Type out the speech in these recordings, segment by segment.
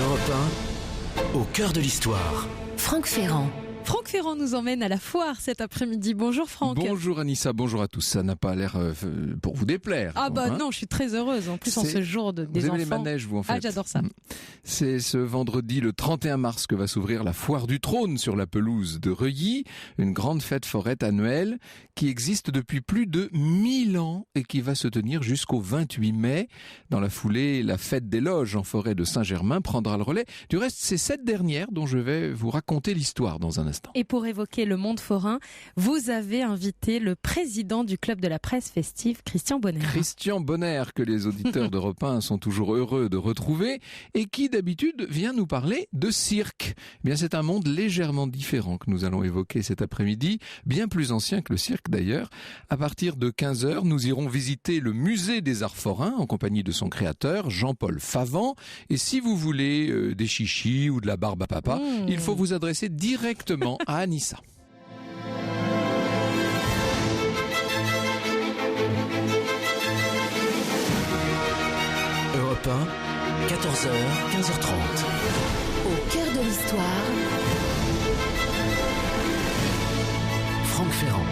Europe 1, au cœur de l'histoire. Franck Ferrand. Franck Ferrand nous emmène à la foire cet après-midi. Bonjour Franck. Bonjour Anissa, bonjour à tous. Ça n'a pas l'air pour vous déplaire. Ah bah non, je suis très heureuse. En plus, en ce jour des enfants. Vous aimez les manèges, vous, en fait? Ah, j'adore ça. C'est ce vendredi, le 31 mars, que va s'ouvrir la foire du trône sur la pelouse de Reuilly, une grande fête forette annuelle qui existe depuis plus de 1000 ans et qui va se tenir jusqu'au 28 mai. Dans la foulée, la fête des loges en forêt de Saint-Germain prendra le relais. Du reste, c'est cette dernière dont je vais vous raconter l'histoire dans un instant. Et pour évoquer le monde forain, vous avez invité le président du club de la presse festive, Christian Bonner. Christian Bonner, que les auditeurs d'Europe 1 sont toujours heureux de retrouver et qui d'habitude vient nous parler de cirque. Eh bien, c'est un monde légèrement différent que nous allons évoquer cet après-midi, bien plus ancien que le cirque d'ailleurs. À partir de 15h, nous irons visiter le musée des arts forains en compagnie de son créateur, Jean-Paul Favant. Et si vous voulez des chichis ou de la barbe à papa, il faut vous adresser directement à Anissa. Europe 1, 14h, 15h30. Au cœur de l'histoire. Franck Ferrand.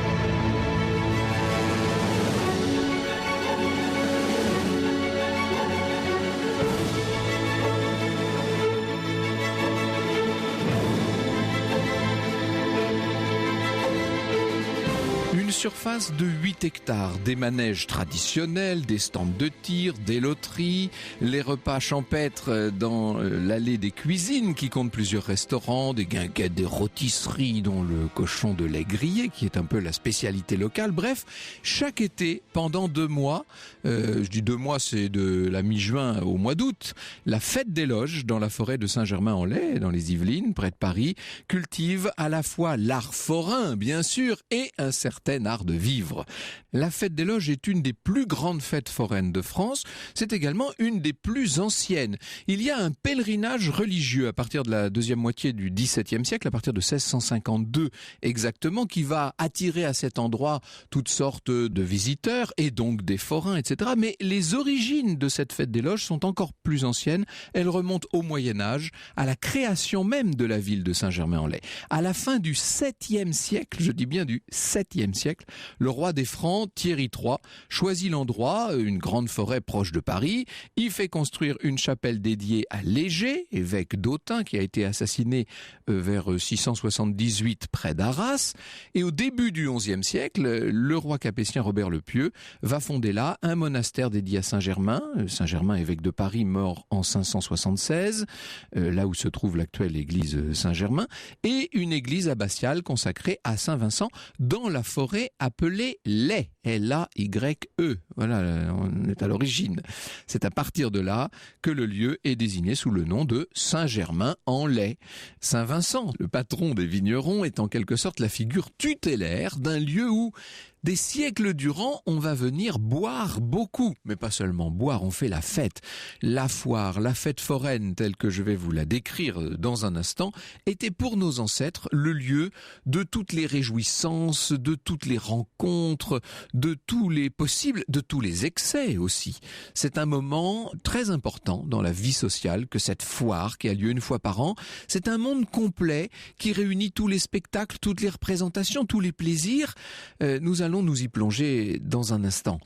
Une surface de 8 hectares, des manèges traditionnels, des stands de tir, des loteries, les repas champêtres dans l'allée des cuisines qui compte plusieurs restaurants, des guinguettes, des rôtisseries dont le cochon de lait grillé qui est un peu la spécialité locale. Bref, chaque été, pendant 2 mois, je dis 2 mois, c'est de la mi-juin au mois d'août, la fête des loges dans la forêt de Saint-Germain-en-Laye, dans les Yvelines, près de Paris, cultive à la fois l'art forain, bien sûr, et un certain art de vivre. La fête des loges est une des plus grandes fêtes foraines de France. C'est également une des plus anciennes. Il y a un pèlerinage religieux à partir de la deuxième moitié du XVIIe siècle, à partir de 1652 exactement, qui va attirer à cet endroit toutes sortes de visiteurs et donc des forains, etc. Mais les origines de cette fête des loges sont encore plus anciennes. Elles remontent au Moyen-Âge, à la création même de la ville de Saint-Germain-en-Laye. À la fin du 7e siècle, je dis bien du 7e siècle, le roi des Francs, Thierry III, choisit l'endroit, une grande forêt proche de Paris. Il fait construire une chapelle dédiée à Léger, évêque d'Autun, qui a été assassiné vers 678 près d'Arras. Et au début du XIe siècle, le roi capétien Robert le Pieux va fonder là un monastère dédié à Saint-Germain. Saint-Germain, évêque de Paris, mort en 576, là où se trouve l'actuelle église Saint-Germain, et une église abbatiale consacrée à Saint-Vincent dans la forêt appelée Laye. L-A-Y-E. Voilà, on est à l'origine. C'est à partir de là que le lieu est désigné sous le nom de Saint-Germain-en-Laye. Saint-Vincent, le patron des vignerons, est en quelque sorte la figure tutélaire d'un lieu où des siècles durant, on va venir boire beaucoup. Mais pas seulement boire, on fait la fête. La foire, la fête foraine, telle que je vais vous la décrire dans un instant, était pour nos ancêtres le lieu de toutes les réjouissances, de toutes les rencontres, de tous les possibles, de tous les excès aussi. C'est un moment très important dans la vie sociale que cette foire qui a lieu une fois par an. C'est un monde complet qui réunit tous les spectacles, toutes les représentations, tous les plaisirs. Nous allons nous y plonger dans un instant.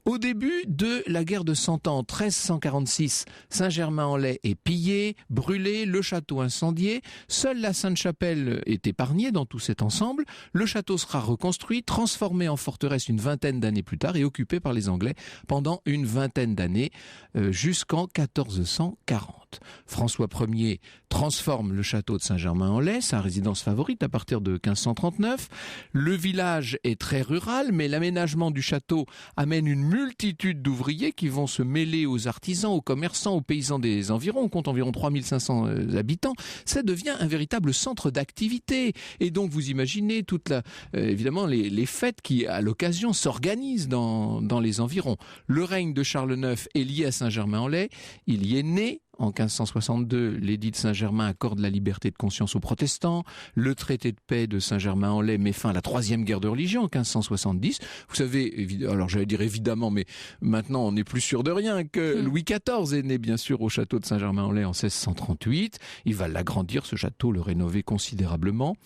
Au début de la guerre de Cent Ans, 1346, Saint-Germain-en-Laye est pillé, brûlé, le château incendié. Seule la Sainte-Chapelle est épargnée dans tout cet ensemble. Le château sera reconstruit, transformé en forteresse une vingtaine d'années plus tard et occupé par les Anglais pendant une vingtaine d'années jusqu'en 1440. François Ier transforme le château de Saint-Germain-en-Laye, sa résidence favorite à partir de 1539. Le village est très rural, mais l'aménagement du château amène une multitude d'ouvriers qui vont se mêler aux artisans, aux commerçants, aux paysans des environs. On compte environ 3500 habitants. Ça devient un véritable centre d'activité. Et donc, vous imaginez évidemment les fêtes qui, à l'occasion, s'organisent dans les environs. Le règne de Charles IX est lié à Saint-Germain-en-Laye. Il y est né En 1562, l'édit de Saint-Germain accorde la liberté de conscience aux protestants. Le traité de paix de Saint-Germain-en-Laye met fin à la Troisième guerre de religion en 1570. Vous savez, alors j'allais dire évidemment, mais maintenant on n'est plus sûr de rien, que Louis XIV est né bien sûr au château de Saint-Germain-en-Laye en 1638. Il va l'agrandir, ce château, le rénover considérablement.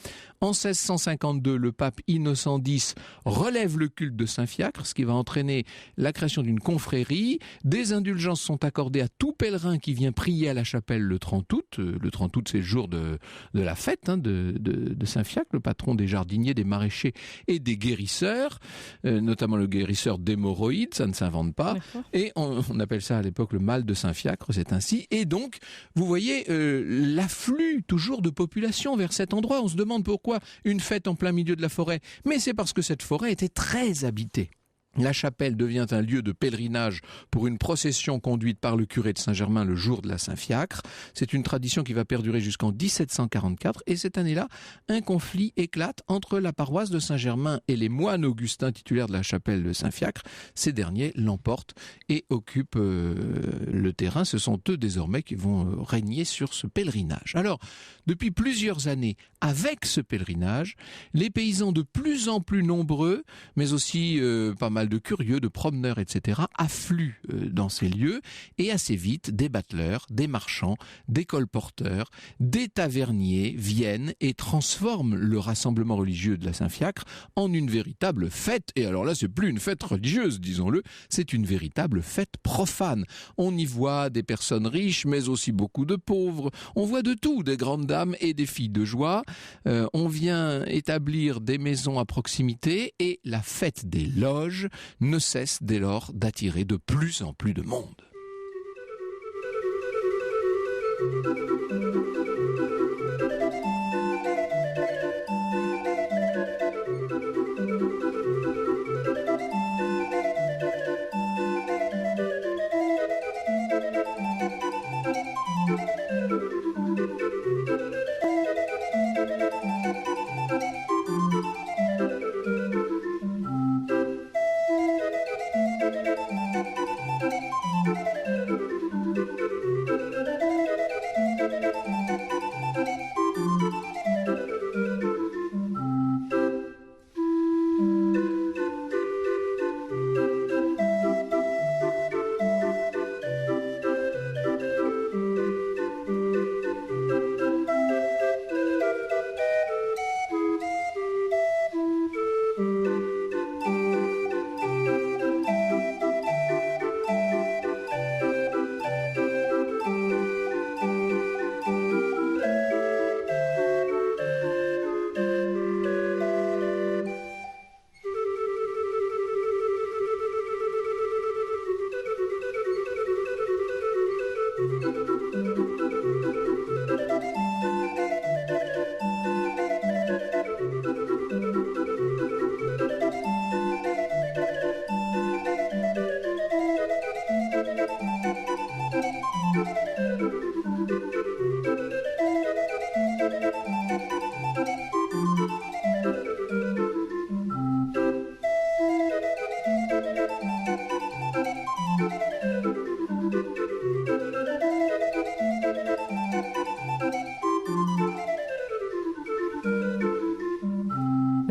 En 1652, le pape Innocent X relève le culte de Saint-Fiacre, ce qui va entraîner la création d'une confrérie. Des indulgences sont accordées à tout pèlerin qui vient prier à la chapelle le 30 août. Le 30 août, c'est le jour de la fête de Saint-Fiacre, le patron des jardiniers, des maraîchers et des guérisseurs, notamment le guérisseur d'hémorroïdes, ça ne s'invente pas. D'accord. Et on appelle ça à l'époque le mal de Saint-Fiacre, c'est ainsi. Et donc, vous voyez l'afflux toujours de population vers cet endroit. On se demande pourquoi une fête en plein milieu de la forêt. Mais c'est parce que cette forêt était très habitée. La chapelle devient un lieu de pèlerinage pour une procession conduite par le curé de Saint-Germain le jour de la Saint-Fiacre. C'est une tradition qui va perdurer jusqu'en 1744 et cette année-là, un conflit éclate entre la paroisse de Saint-Germain et les moines augustins titulaires de la chapelle de Saint-Fiacre. Ces derniers l'emportent et occupent le terrain. Ce sont eux désormais qui vont régner sur ce pèlerinage. Alors, depuis plusieurs années, avec ce pèlerinage, les paysans de plus en plus nombreux, mais aussi pas mal de curieux, de promeneurs, etc., affluent dans ces lieux et assez vite, des bateleurs, des marchands, des colporteurs, des taverniers viennent et transforment le rassemblement religieux de la Saint-Fiacre en une véritable fête. Et alors là, c'est plus une fête religieuse, disons-le, c'est une véritable fête profane. On y voit des personnes riches, mais aussi beaucoup de pauvres. On voit de tout, des grandes dames et des filles de joie. On vient établir des maisons à proximité et la fête des loges ne cesse dès lors d'attirer de plus en plus de monde.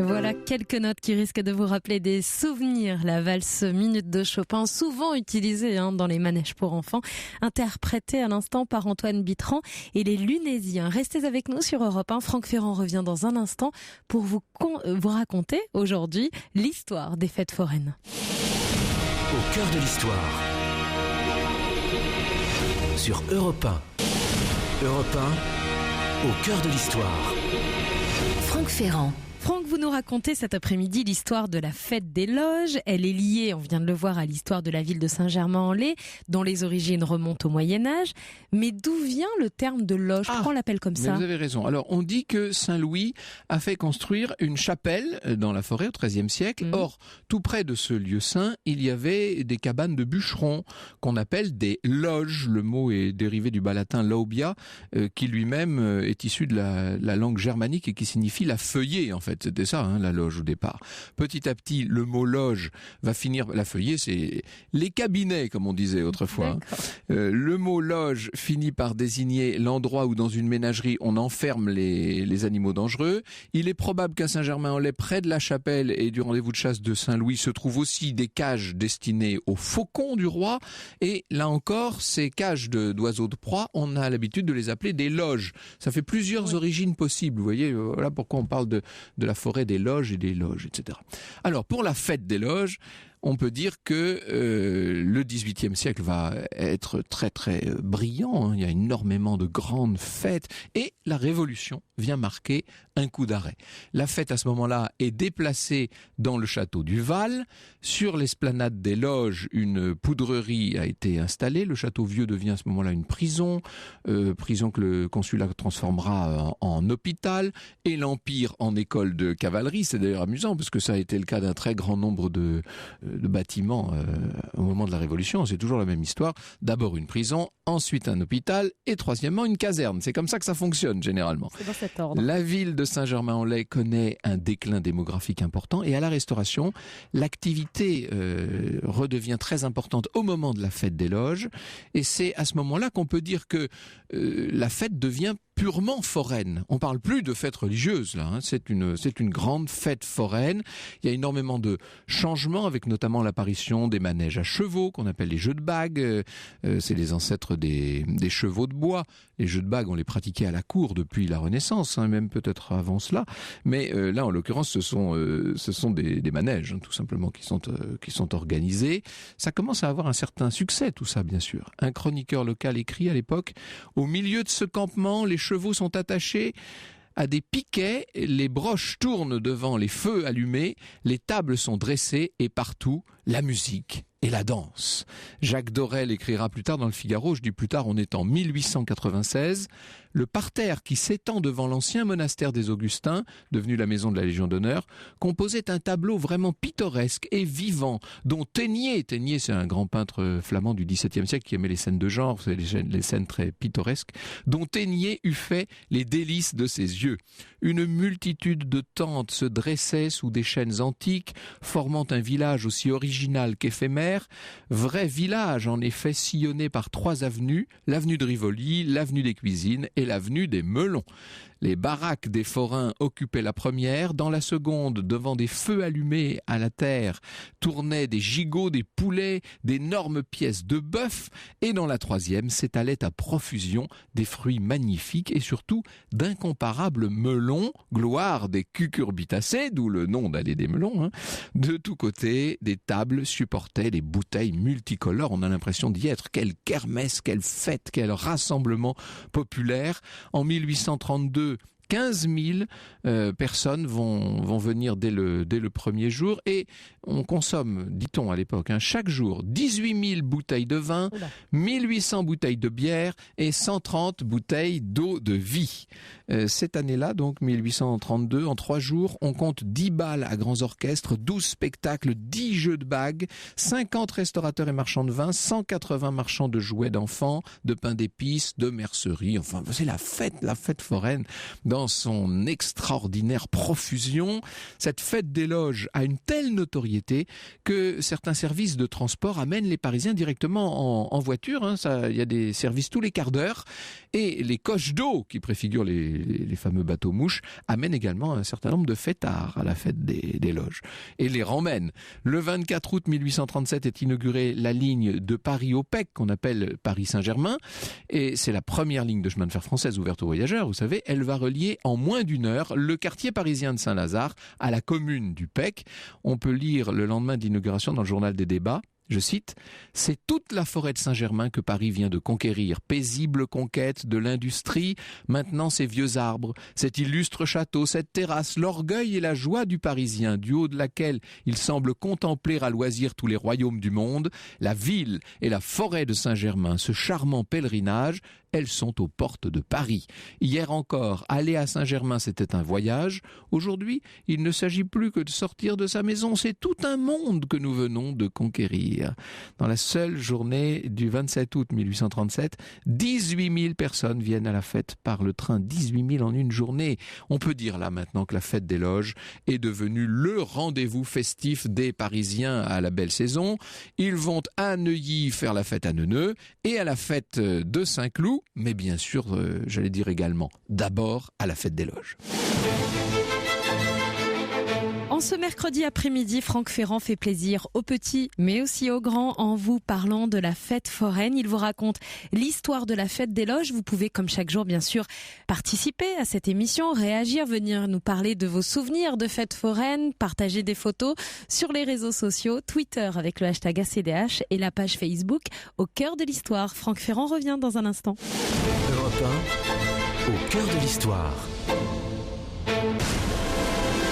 Voilà quelques notes qui risquent de vous rappeler des souvenirs. La valse Minute de Chopin, souvent utilisée dans les manèges pour enfants, interprétée à l'instant par Antoine Bitran et les Lunésiens. Restez avec nous sur Europe 1. Franck Ferrand revient dans un instant pour vous raconter aujourd'hui l'histoire des fêtes foraines. Au cœur de l'histoire. Sur Europe 1. Europe 1, au cœur de l'histoire. Franck Ferrand. Franck, vous nous racontez cet après-midi l'histoire de la fête des loges. Elle est liée, on vient de le voir, à l'histoire de la ville de Saint-Germain-en-Laye, dont les origines remontent au Moyen-Âge. Mais d'où vient le terme de loge? Pourquoi on l'appelle comme ça? Vous avez raison. Alors, on dit que Saint-Louis a fait construire une chapelle dans la forêt au XIIIe siècle. Or, tout près de ce lieu saint, il y avait des cabanes de bûcherons qu'on appelle des loges. Le mot est dérivé du bas latin laubia, qui lui-même est issu de la langue germanique et qui signifie la feuillée, en fait. fait. C'était ça, la loge au départ. Petit à petit, le mot loge va finir... La feuillée, c'est les cabinets, comme on disait autrefois. Le mot loge finit par désigner l'endroit où, dans une ménagerie, on enferme les animaux dangereux. Il est probable qu'à Saint-Germain-en-Laye, près de la chapelle et du rendez-vous de chasse de Saint-Louis, se trouvent aussi des cages destinées aux faucons du roi. Et là encore, ces cages d'oiseaux de proie, on a l'habitude de les appeler des loges. Ça fait plusieurs origines possibles. Vous voyez, voilà pourquoi on parle de la forêt des loges et des loges, etc. Alors, pour la fête des loges, on peut dire que le XVIIIe siècle va être très très brillant. Il y a énormément de grandes fêtes et la Révolution vient marquer un coup d'arrêt. La fête à ce moment-là est déplacée dans le château du Val. Sur l'esplanade des loges, une poudrerie a été installée. Le château vieux devient à ce moment-là une prison, prison que le consulat transformera en hôpital et l'Empire en école de cavalerie. C'est d'ailleurs amusant parce que ça a été le cas d'un très grand nombre de bâtiments au moment de la Révolution. C'est toujours la même histoire. D'abord une prison, ensuite un hôpital et troisièmement une caserne. C'est comme ça que ça fonctionne généralement. C'est dans cet ordre. La ville de Saint-Germain-en-Laye connaît un déclin démographique important et à la Restauration, l'activité redevient très importante au moment de la fête des loges et c'est à ce moment-là qu'on peut dire que la fête devient purement foraine. On parle plus de fête religieuse là, c'est une grande fête foraine. Il y a énormément de changements avec notamment l'apparition des manèges à chevaux qu'on appelle les jeux de bagues. C'est les ancêtres des chevaux de bois. Les jeux de bagues, on les pratiquait à la cour depuis la Renaissance, même peut-être avant cela. Mais là, en l'occurrence, ce sont des manèges, tout simplement, qui sont organisés. Ça commence à avoir un certain succès, tout ça, bien sûr. Un chroniqueur local écrit à l'époque: au milieu de ce campement, les chevaux sont attachés à des piquets, les broches tournent devant les feux allumés, les tables sont dressées et partout, la musique et la danse. Jacques Dorel écrira plus tard dans le Figaro, je dis plus tard, on est en 1896, le parterre qui s'étend devant l'ancien monastère des Augustins, devenu la maison de la Légion d'honneur, composait un tableau vraiment pittoresque et vivant, dont Ténier c'est un grand peintre flamand du XVIIe siècle qui aimait les scènes de genre, les scènes très pittoresques, dont Ténier eût fait les délices de ses yeux. Une multitude de tentes se dressaient sous des chênes antiques, formant un village aussi original qu'éphémère, vrai village en effet sillonné par 3 avenues, l'avenue de Rivoli, l'avenue des Cuisines et l'avenue des Melons. Les baraques des forains occupaient la première, dans la seconde, devant des feux allumés à la terre, tournaient des gigots, des poulets, d'énormes pièces de bœuf, et dans la troisième s'étalaient à profusion des fruits magnifiques et surtout d'incomparables melons, gloire des cucurbitacées, d'où le nom d'allée des melons. De tous côtés, des tables supportaient des bouteilles multicolores. On a l'impression d'y être. Quelle kermesse, quelle fête, quel rassemblement populaire. En 1832, 15 000 personnes vont venir dès le premier jour et on consomme, dit-on à l'époque, chaque jour 18 000 bouteilles de vin, 1800 bouteilles de bière et 130 bouteilles d'eau de vie. Cette année-là, donc 1832, en 3 jours, on compte 10 bals à grands orchestres, 12 spectacles, 10 jeux de bagues, 50 restaurateurs et marchands de vin, 180 marchands de jouets d'enfants, de pain d'épices, de merceries. Enfin, c'est la fête foraine dans son extraordinaire profusion. Cette fête des loges a une telle notoriété que certains services de transport amènent les Parisiens directement en voiture. Il y a des services tous les quarts d'heure et les coches d'eau qui préfigurent les fameux bateaux-mouches amènent également un certain nombre de fêtards à la fête des loges et les ramènent. Le 24 août 1837 est inaugurée la ligne de Paris au Pec qu'on appelle Paris-Saint-Germain et c'est la première ligne de chemin de fer française ouverte aux voyageurs. Vous savez, elle va relier en moins d'1 heure le quartier parisien de Saint-Lazare à la commune du Pec. On peut lire le lendemain d'inauguration dans le journal des débats. Je cite, « C'est toute la forêt de Saint-Germain que Paris vient de conquérir. Paisible conquête de l'industrie. Maintenant, ces vieux arbres, cet illustre château, cette terrasse, l'orgueil et la joie du Parisien, du haut de laquelle il semble contempler à loisir tous les royaumes du monde, la ville et la forêt de Saint-Germain, ce charmant pèlerinage, elles sont aux portes de Paris. Hier encore, aller à Saint-Germain, c'était un voyage. Aujourd'hui, il ne s'agit plus que de sortir de sa maison. C'est tout un monde que nous venons de conquérir. » dire. Dans la seule journée du 27 août 1837, 18 000 personnes viennent à la fête par le train. 18 000 en une journée. On peut dire là maintenant que la fête des Loges est devenue le rendez-vous festif des Parisiens à la belle saison. Ils vont à Neuilly faire la fête à Neuneu et à la fête de Saint-Cloud, mais bien sûr, j'allais dire également, d'abord à la fête des Loges. En ce mercredi après-midi, Franck Ferrand fait plaisir aux petits, mais aussi aux grands, en vous parlant de la fête foraine. Il vous raconte l'histoire de la fête des Loges. Vous pouvez, comme chaque jour, bien sûr, participer à cette émission, réagir, venir nous parler de vos souvenirs de fête foraine, partager des photos sur les réseaux sociaux, Twitter avec le hashtag ACDH et la page Facebook Au cœur de l'histoire. Franck Ferrand revient dans un instant. Europe 1, au cœur de l'histoire.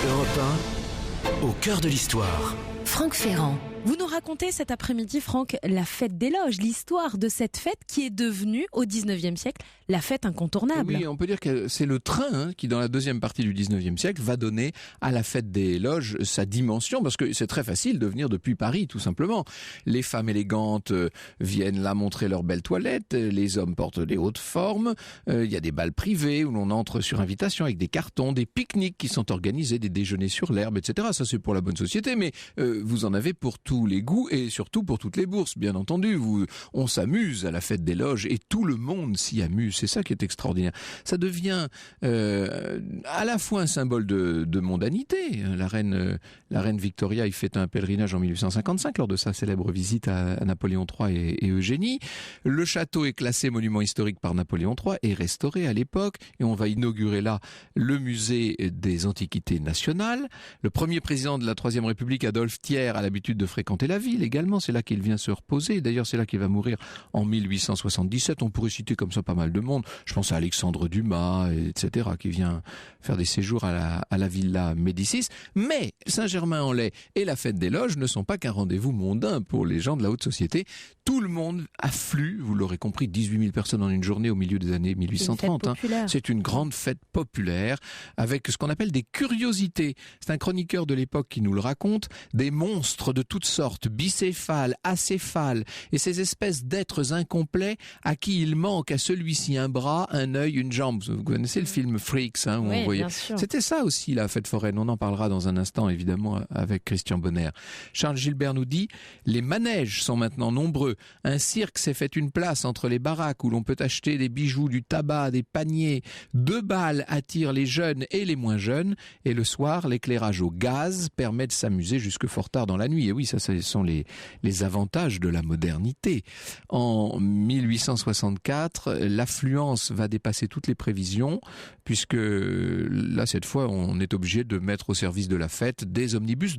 Europe 1, au cœur de l'histoire. Franck Ferrand. Vous nous racontez cet après-midi, Franck, la fête des Loges, l'histoire de cette fête qui est devenue, au 19e siècle, la fête incontournable. Oui, on peut dire que c'est le train qui, dans la deuxième partie du 19e siècle, va donner à la fête des Loges sa dimension, parce que c'est très facile de venir depuis Paris, tout simplement. Les femmes élégantes viennent là montrer leurs belles toilettes, les hommes portent des hautes formes, il y a des bals privés où l'on entre sur invitation avec des cartons, des pique-niques qui sont organisés, des déjeuners sur l'herbe, etc. Ça, c'est pour la bonne société, mais vous en avez pour tous les goûts et surtout pour toutes les bourses, bien entendu. On s'amuse à la fête des Loges et tout le monde s'y amuse. C'est ça qui est extraordinaire. Ça devient à la fois un symbole de mondanité. La reine Victoria y fait un pèlerinage en 1855 lors de sa célèbre visite à Napoléon III et Eugénie. Le château est classé monument historique par Napoléon III et restauré à l'époque. Et on va inaugurer là le musée des Antiquités nationales. Le premier président de la Troisième République, Adolphe Thiers, a l'habitude de fréquenter la ville également. C'est là qu'il vient se reposer. D'ailleurs, c'est là qu'il va mourir en 1877. On pourrait citer comme ça pas mal de monde. Je pense à Alexandre Dumas, etc., qui vient faire des séjours à la Villa Médicis. Mais Saint-Germain-en-Laye et la fête des Loges ne sont pas qu'un rendez-vous mondain pour les gens de la haute société. Tout le monde afflue, vous l'aurez compris, 18 000 personnes en une journée au milieu des années 1830. C'est une grande fête populaire avec ce qu'on appelle des curiosités. C'est un chroniqueur de l'époque qui nous le raconte. Des monstres de toutes sortes, bicéphales, acéphales, et ces espèces d'êtres incomplets à qui il manque à celui-ci un bras, un œil, une jambe. Vous connaissez le film Freaks, où oui, on voyait. C'était ça aussi la fête foraine. On en parlera dans un instant, évidemment, avec Christian Bonner. Charles Gilbert nous dit « Les manèges sont maintenant nombreux. Un cirque s'est fait une place entre les baraques où l'on peut acheter des bijoux, du tabac, des paniers. 2 balles attirent les jeunes et les moins jeunes. Et le soir, l'éclairage au gaz permet de s'amuser jusque fort tard dans la nuit. » Et oui, ça, ce sont les avantages de la modernité. En 1864, l'affluence va dépasser toutes les prévisions, puisque là, cette fois, on est obligé de mettre au service de la fête des omnibus.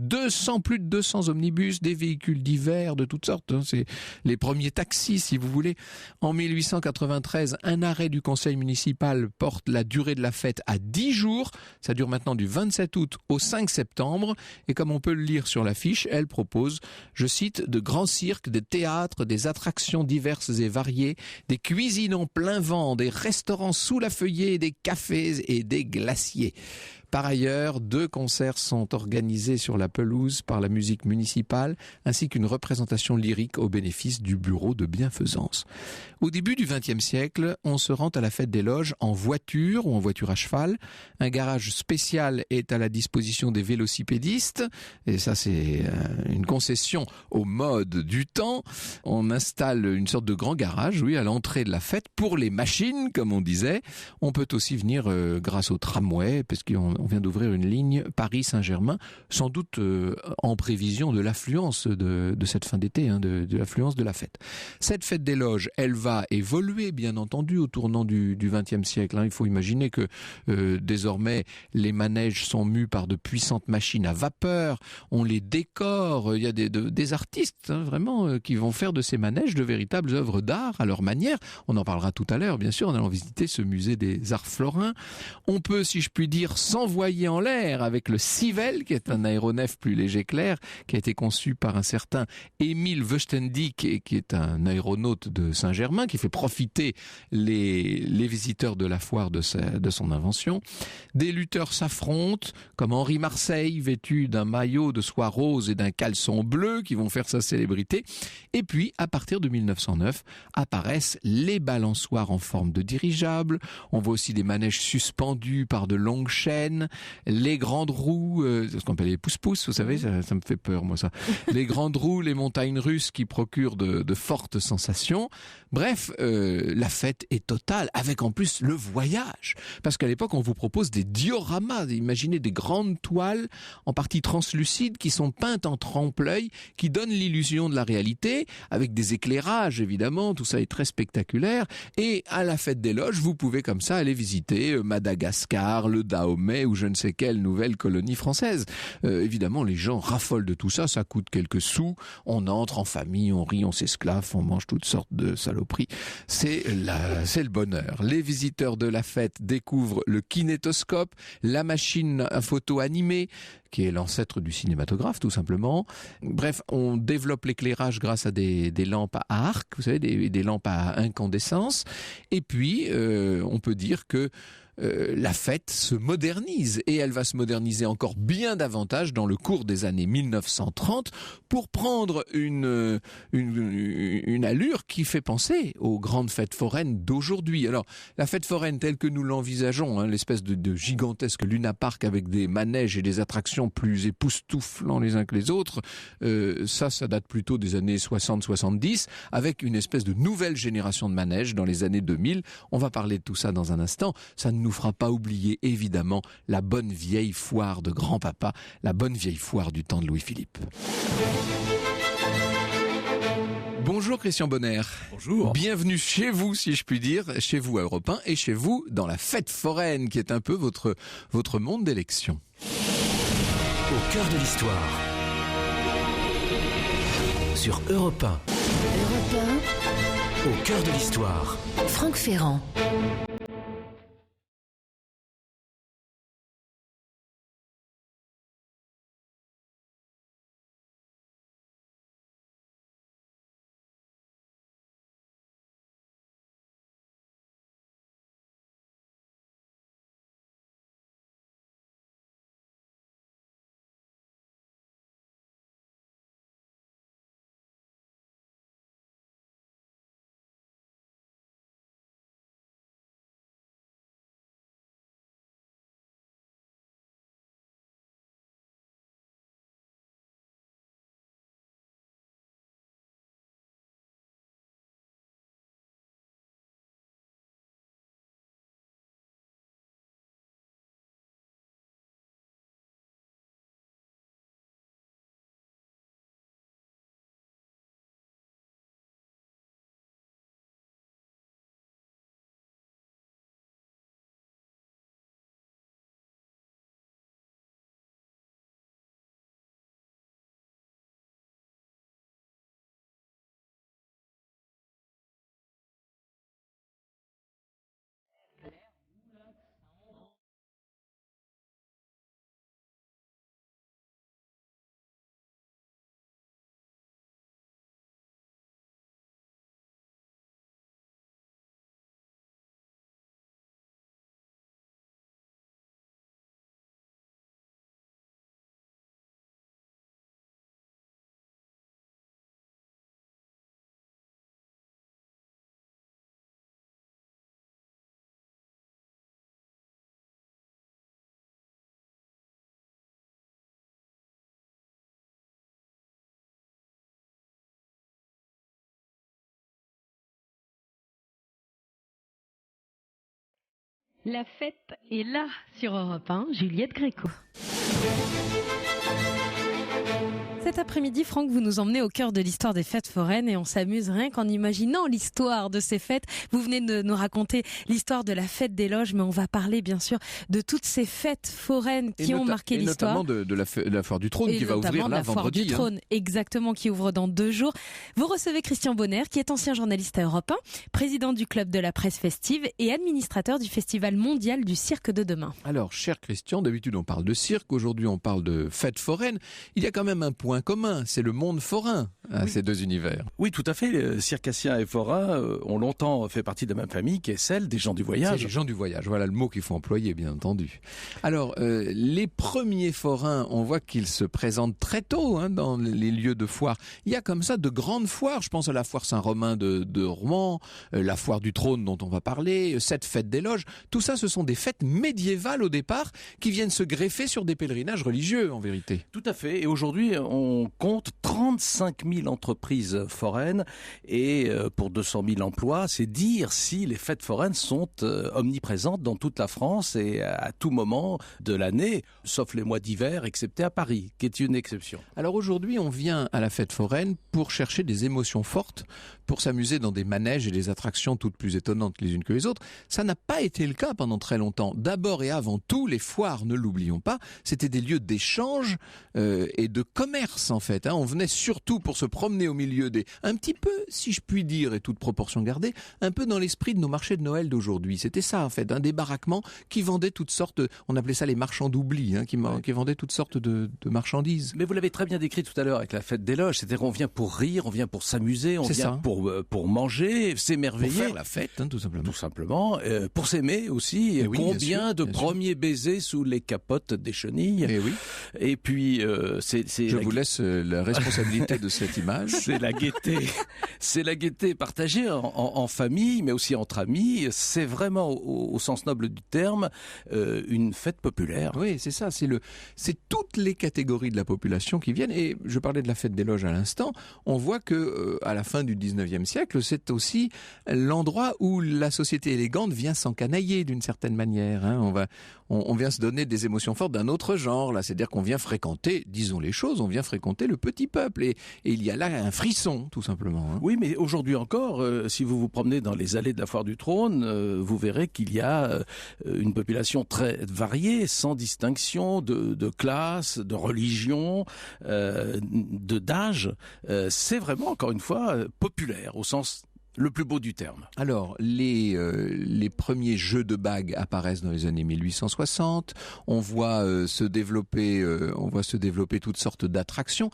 Plus de 200 omnibus, des véhicules divers de toutes sortes. C'est les premiers taxis, si vous voulez. En 1893, un arrêt du conseil municipal porte la durée de la fête à 10 jours. Ça dure maintenant du 27 août au 5 septembre. Et comme on peut le lire sur l'affiche, elle propose, je cite, de grands cirques, des théâtres, des attractions diverses et variées, des cuisines en plein vent, des restaurants sous la feuillée, des cafés et des glaciers. Par ailleurs, 2 concerts sont organisés sur la pelouse par la musique municipale, ainsi qu'une représentation lyrique au bénéfice du bureau de bienfaisance. Au début du XXe siècle, on se rend à la fête des Loges en voiture ou en voiture à cheval. Un garage spécial est à la disposition des vélocipédistes, et ça c'est une concession aux modes du temps. On installe une sorte de grand garage, oui, à l'entrée de la fête pour les machines, comme on disait. On peut aussi venir grâce au tramway, parce qu'on vient d'ouvrir une ligne Paris-Saint-Germain, sans doute en prévision de l'affluence de cette fin d'été, de l'affluence de la fête. Cette fête des Loges, elle va évoluer, bien entendu, au tournant du XXe siècle. Il faut imaginer que désormais, les manèges sont mus par de puissantes machines à vapeur, on les décore, il y a des artistes, vraiment, qui vont faire de ces manèges de véritables œuvres d'art à leur manière. On en parlera tout à l'heure, bien sûr, en allant visiter ce musée des arts florins. On peut, si je puis dire, sans s'envoyer en l'air avec le Civel, qui est un aéronef plus léger que l'air, qui a été conçu par un certain Émile Wüstendick, qui est un aéronaute de Saint-Germain, qui fait profiter les visiteurs de la foire de son invention. Des lutteurs s'affrontent, comme Henri Marseille, vêtu d'un maillot de soie rose et d'un caleçon bleu, qui vont faire sa célébrité. Et puis, à partir de 1909, apparaissent les balançoires en forme de dirigeable. On voit aussi des manèges suspendus par de longues chaînes, les grandes roues, ce qu'on appelle les pousse-pousse, vous savez, ça me fait peur, moi, ça. Les grandes roues, les montagnes russes qui procurent de fortes sensations. Bref, la fête est totale, avec en plus le voyage. Parce qu'à l'époque, on vous propose des dioramas. Imaginez des grandes toiles, en partie translucides, qui sont peintes en trompe-l'œil, qui donnent l'illusion de la réalité, avec des éclairages, évidemment. Tout ça est très spectaculaire. Et à la fête des loges, vous pouvez comme ça aller visiter Madagascar, le Dahomey ou je ne sais quelle nouvelle colonie française. Évidemment, les gens raffolent de tout ça. Ça coûte quelques sous. On entre en famille, on rit, on s'esclaffe, on mange toutes sortes de saloperies. C'est le bonheur. Les visiteurs de la fête découvrent le kinétoscope, la machine à photo animée, qui est l'ancêtre du cinématographe, tout simplement. Bref, on développe l'éclairage grâce à des lampes à arc, vous savez, des lampes à incandescence. Et puis, on peut dire que la fête se modernise, et elle va se moderniser encore bien davantage dans le cours des années 1930 pour prendre une allure qui fait penser aux grandes fêtes foraines d'aujourd'hui. Alors, la fête foraine telle que nous l'envisageons, l'espèce de gigantesque Luna Park avec des manèges et des attractions plus époustouflants les uns que les autres, ça date plutôt des années 60-70, avec une espèce de nouvelle génération de manèges dans les années 2000. On va parler de tout ça dans un instant. Ça ne nous fera pas oublier, évidemment, la bonne vieille foire de grand-papa, la bonne vieille foire du temps de Louis-Philippe. Bonjour Christian Bonner. Bonjour. Bienvenue chez vous, si je puis dire, chez vous à Europe 1 et chez vous dans la fête foraine, qui est un peu votre monde d'élection. Au cœur de l'histoire. Sur Europe 1. Europe Au cœur de l'histoire. 1, Franck Ferrand. La fête est là sur Europe 1, Juliette Gréco. Cet après-midi, Franck, vous nous emmenez au cœur de l'histoire des fêtes foraines et on s'amuse rien qu'en imaginant l'histoire de ces fêtes. Vous venez de nous raconter l'histoire de la fête des loges, mais on va parler bien sûr de toutes ces fêtes foraines qui ont marqué l'histoire. Et notamment de la foire du trône qui va ouvrir là vendredi. La foire du trône, exactement, qui ouvre dans 2 jours. Vous recevez Christian Bonner, qui est ancien journaliste à Europe 1, président du club de la presse festive et administrateur du Festival mondial du cirque de demain. Alors, cher Christian, d'habitude on parle de cirque, aujourd'hui on parle de fête foraine. Il y a quand même un point commun, c'est le monde forain à ces deux univers. Oui, tout à fait. Circassiens et forains ont longtemps fait partie de la même famille qui est celle des gens du voyage. C'est les gens du voyage, voilà le mot qu'il faut employer, bien entendu. Alors, les premiers forains, on voit qu'ils se présentent très tôt dans les lieux de foire. Il y a comme ça de grandes foires, je pense à la foire Saint-Romain de Rouen, la foire du trône dont on va parler, cette fête des loges. Tout ça, ce sont des fêtes médiévales au départ qui viennent se greffer sur des pèlerinages religieux, en vérité. Tout à fait. Et aujourd'hui, on compte 35 000 entreprises foraines et pour 200 000 emplois, c'est dire si les fêtes foraines sont omniprésentes dans toute la France et à tout moment de l'année, sauf les mois d'hiver, excepté à Paris, qui est une exception. Alors aujourd'hui, on vient à la fête foraine pour chercher des émotions fortes, pour s'amuser dans des manèges et des attractions toutes plus étonnantes les unes que les autres. Ça n'a pas été le cas pendant très longtemps. D'abord et avant tout, les foires, ne l'oublions pas, c'était des lieux d'échange et de commerce en fait. On venait surtout pour se promener au milieu un petit peu, si je puis dire, et toute proportion gardée, un peu dans l'esprit de nos marchés de Noël d'aujourd'hui. C'était ça en fait, des baraquements qui vendaient toutes sortes, on appelait ça les marchands d'oubli, qui vendaient toutes sortes de marchandises. Mais vous l'avez très bien décrit tout à l'heure avec la fête des loges, c'est-à-dire qu'on vient pour rire, on vient pour s'amuser, on vient pour manger, s'émerveiller. Pour faire la fête, tout simplement. Tout simplement, pour s'aimer aussi. Et oui, combien de premiers baisers sous les capotes des chenilles. Et oui. Et puis, je vous laisse la responsabilité de cette image. C'est la gaieté. C'est la gaieté partagée en famille, mais aussi entre amis. C'est vraiment, au sens noble du terme, une fête populaire. Oui, c'est ça. C'est toutes les catégories de la population qui viennent. Et je parlais de la fête des loges à l'instant. On voit que à la fin du 19e siècle, c'est aussi l'endroit où la société élégante vient s'encanailler d'une certaine manière. On vient se donner des émotions fortes d'un autre genre. Là, c'est-à-dire qu'on vient fréquenter, disons les choses, on vient fréquenter le petit peuple. Et il y a là un frisson, tout simplement. Oui, mais aujourd'hui encore, si vous vous promenez dans les allées de la foire du trône, vous verrez qu'il y a une population très variée, sans distinction de classe, de religion, d'âge. C'est vraiment, encore une fois, populaire, au sens le plus beau du terme. Alors, les premiers jeux de bagues apparaissent dans les années 1860. On voit se développer toutes sortes d'attractions.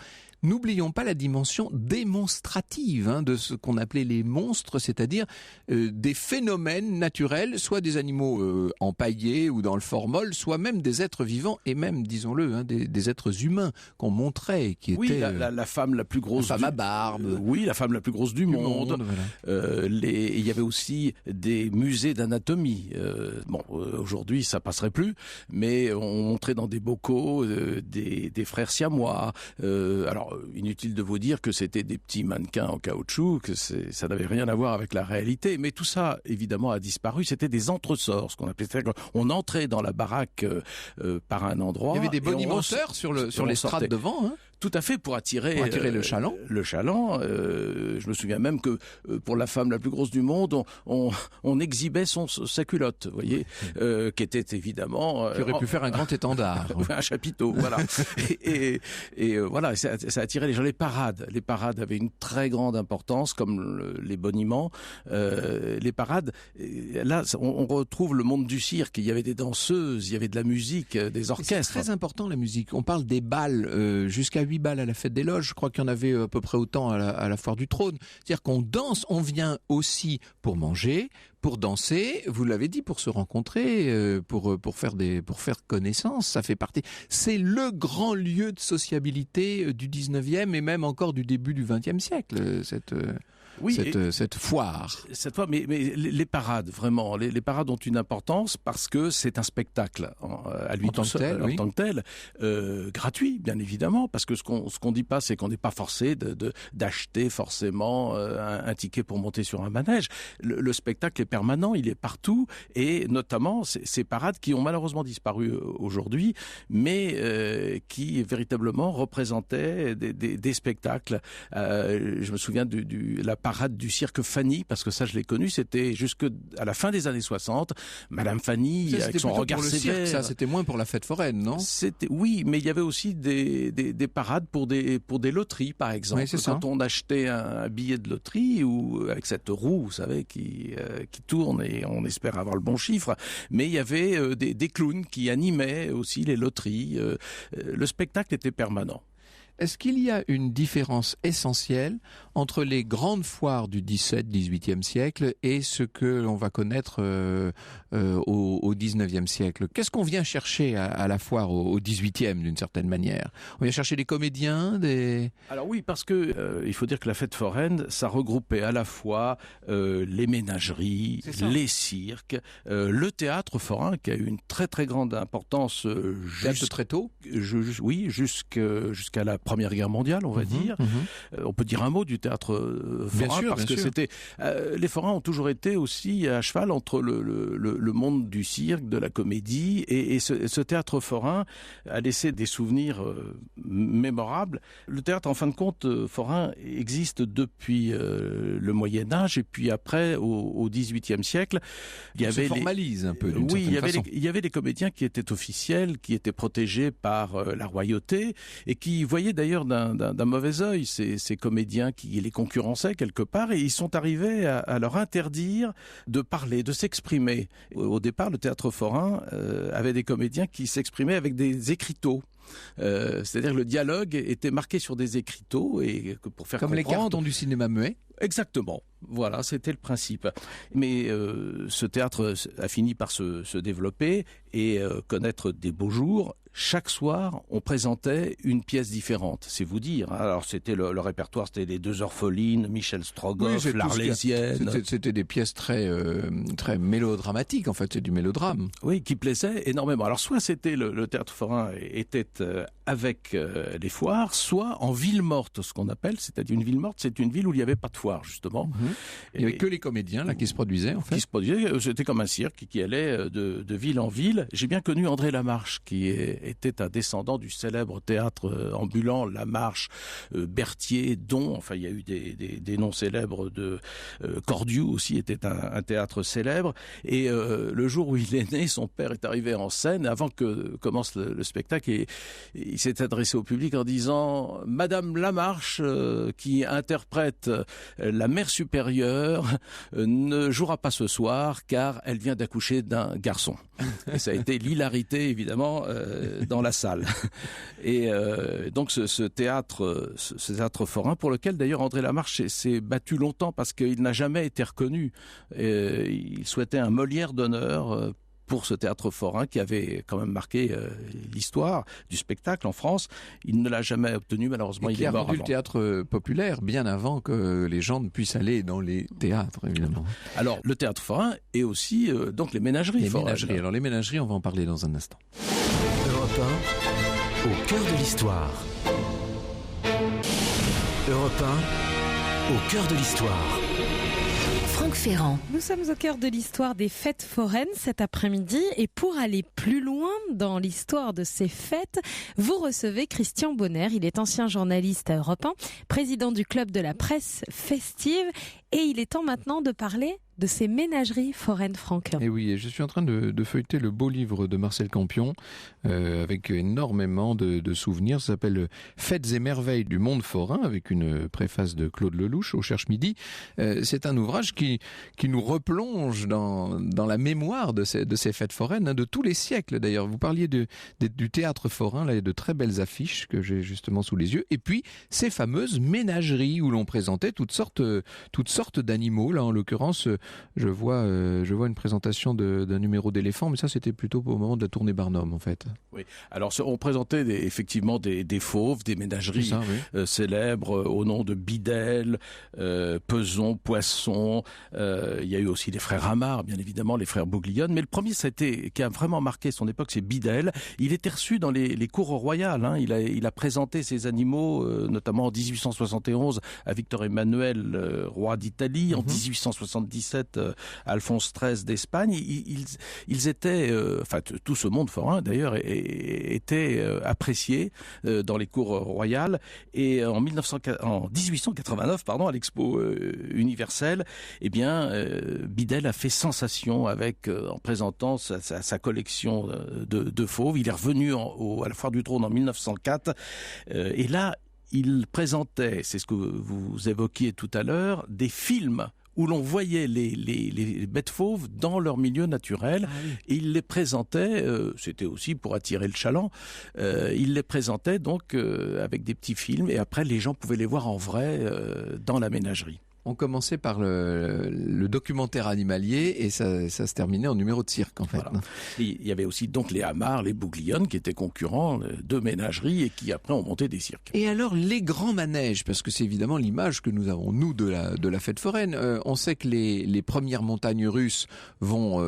N'oublions pas la dimension démonstrative de ce qu'on appelait les monstres, c'est-à-dire des phénomènes naturels, soit des animaux empaillés ou dans le formol, soit même des êtres vivants et même, disons-le, des êtres humains qu'on montrait, qui étaient la femme la plus grosse, la femme à barbe, oui, la femme la plus grosse du monde. Voilà. Il y avait aussi des musées d'anatomie. Aujourd'hui ça passerait plus, mais on montrait dans des bocaux des frères siamois. Alors inutile de vous dire que c'était des petits mannequins en caoutchouc, que ça n'avait rien à voir avec la réalité, mais tout ça évidemment a disparu. C'était des entresorts, ce qu'on appelait ça. On entrait dans la baraque par un endroit. Il y avait des bonimenteurs sur les strates devant. Tout à fait, pour attirer le chaland. Le chaland. Je me souviens même que pour la femme la plus grosse du monde, on exhibait sa culotte, vous voyez, qui était évidemment... qui aurait pu faire un grand étendard. Un chapiteau, voilà. et voilà, ça attirait les gens. Les parades avaient une très grande importance, comme les boniments. Les parades, là, on retrouve le monde du cirque. Il y avait des danseuses, il y avait de la musique, des orchestres. C'est très important, la musique. On parle des balles, jusqu'à 8 balles à la fête des loges. Je crois qu'il y en avait à peu près autant à la foire du trône. C'est-à-dire qu'on danse, on vient aussi pour manger, pour danser, vous l'avez dit, pour se rencontrer, pour faire connaissance, ça fait partie. C'est le grand lieu de sociabilité du 19e et même encore du début du 20e siècle. cette foire. Cette fois, mais les parades, vraiment, les parades ont une importance parce que c'est un spectacle à lui tout seul, en tant que tel, gratuit, bien évidemment, parce que ce qu'on dit pas, c'est qu'on n'est pas forcé d'acheter forcément un ticket pour monter sur un manège. Le spectacle est permanent, il est partout, et notamment ces parades qui ont malheureusement disparu aujourd'hui, mais qui véritablement représentaient des spectacles. Je me souviens la parade du cirque Fanny, parce que ça je l'ai connu, c'était jusqu'à la fin des années 60. Madame Fanny, avec son regard sévère. Ça, c'était moins pour la fête foraine, non? Oui, mais il y avait aussi des parades pour des loteries, par exemple. Oui, quand on achetait un billet de loterie, ou avec cette roue, vous savez, qui tourne et on espère avoir le bon chiffre. Mais il y avait des clowns qui animaient aussi les loteries. Le spectacle était permanent. Est-ce qu'il y a une différence essentielle entre les grandes foires du XVIIe, XVIIIe siècle et ce que l'on va connaître au XIXe siècle? Qu'est-ce qu'on vient chercher à la foire au XVIIIe d'une certaine manière? On vient chercher des comédiens, Alors oui, parce que il faut dire que la fête foraine, ça regroupait à la fois les ménageries, les cirques, le théâtre forain qui a eu une très très grande importance très tôt. Oui, jusqu'à la Première Guerre mondiale, on va dire. On peut dire un mot du théâtre forain, parce que c'était les forains ont toujours été aussi à cheval entre le monde du cirque, de la comédie, et ce théâtre forain a laissé des souvenirs mémorables. Le théâtre, en fin de compte, forain existe depuis le Moyen-Âge, et puis après, au XVIIIe siècle, il formalise un peu d'une certaine façon. Il y avait des comédiens qui étaient officiels, qui étaient protégés par la royauté, et qui voyaient d'ailleurs d'un mauvais œil ces comédiens qui les concurrençaient quelque part, et ils sont arrivés à leur interdire de parler, de s'exprimer. Au départ, le théâtre forain avait des comédiens qui s'exprimaient avec des écriteaux. C'est-à-dire que le dialogue était marqué sur des écriteaux, et pour faire comme comprendre... les cartons du cinéma muet. Exactement. Voilà, c'était le principe. Mais ce théâtre a fini par se développer et connaître des beaux jours. Chaque soir, on présentait une pièce différente, c'est vous dire. Alors, c'était le répertoire, c'était les Deux Orphelines, Michel Strogoff, l'Arlésienne. C'était des pièces très mélodramatiques, en fait, c'est du mélodrame. Oui, qui plaisait énormément. Alors, soit c'était le théâtre forain était avec les foires, soit en ville morte, ce qu'on appelle, c'est-à-dire une ville morte, c'est une ville où il n'y avait pas de foire, justement. Il n'y avait que les comédiens là qui se produisaient, en fait. C'était comme un cirque qui allait de ville en ville. J'ai bien connu André Lamarche, qui était un descendant du célèbre théâtre ambulant Lamarche, Berthier, Don. Enfin, il y a eu des noms célèbres de Cordiou aussi était un théâtre célèbre. Et le jour où il est né, son père est arrivé en scène avant que commence le spectacle, et il s'est adressé au public en disant « Madame Lamarche, qui interprète la mère supérieure, ne jouera pas ce soir car elle vient d'accoucher d'un garçon. » Et ça a été l'hilarité, évidemment, dans la salle. Et donc ce théâtre forain, pour lequel d'ailleurs André Lamarche s'est battu longtemps parce qu'il n'a jamais été reconnu. Il souhaitait un Molière d'honneur pour ce théâtre forain qui avait quand même marqué l'histoire du spectacle en France. Il ne l'a jamais obtenu, malheureusement. Et qui a rendu le théâtre populaire bien avant que les gens ne puissent aller dans les théâtres, évidemment. Alors, le théâtre forain et aussi donc les ménageries foraines. Alors, les ménageries, on va en parler dans un instant. Europe 1, au cœur de l'histoire. Europe 1, au cœur de l'histoire. Franck Ferrand. Nous sommes au cœur de l'histoire des fêtes foraines cet après-midi, et pour aller plus loin dans l'histoire de ces fêtes, vous recevez Christian Bonner. Il est ancien journaliste à Europe 1, président du club de la presse festive, et il est temps maintenant de parler de ces ménageries foraines, Franck. Et oui, et je suis en train de feuilleter le beau livre de Marcel Campion avec énormément de souvenirs. Ça s'appelle Fêtes et merveilles du monde forain, avec une préface de Claude Lelouch au Cherche Midi. C'est un ouvrage qui nous replonge dans la mémoire de ces fêtes foraines, hein, de tous les siècles d'ailleurs. Vous parliez du théâtre forain, là, il y a de très belles affiches que j'ai justement sous les yeux. Et puis ces fameuses ménageries où l'on présentait toutes sortes d'animaux. Là, en l'occurrence, je vois une présentation d'un numéro d'éléphant, mais ça c'était plutôt au moment de la tournée Barnum en fait. Oui. Alors on présentait effectivement des fauves, des ménageries ça, oui. Célèbres au nom de Bidel, Peson, Poisson. Il y a eu aussi les frères Amar, bien évidemment, les frères Bouglione. Mais le premier, qui a vraiment marqué son époque, c'est Bidel. Il était reçu dans les cours royales. Hein. Il a présenté ses animaux, notamment en 1871 à Victor Emmanuel, roi d'Italie. En 1877, Alphonse XIII d'Espagne. Ils étaient, tout ce monde forain d'ailleurs, était apprécié dans les cours royales. Et en 1889, à l'Expo universelle, Bidel a fait sensation en présentant sa collection de fauves. Il est revenu à la Foire du Trône en 1904. Et là, il présentait, c'est ce que vous évoquiez tout à l'heure, des films où l'on voyait les bêtes fauves dans leur milieu naturel. Ah oui. Et il les présentait, c'était aussi pour attirer le chaland, il les présentait donc avec des petits films, et après les gens pouvaient les voir en vrai dans la ménagerie. On commençait par le documentaire animalier et ça se terminait en numéro de cirque en fait. Voilà. Il y avait aussi donc les Amar, les Bouglione qui étaient concurrents de ménagerie et qui après ont monté des cirques. Et alors les grands manèges, parce que c'est évidemment l'image que nous avons nous de la fête foraine. On sait que les premières montagnes russes vont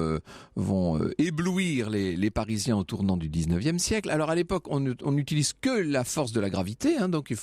éblouir les Parisiens au tournant du 19e siècle. Alors à l'époque on n'utilise que la force de la gravité, hein, donc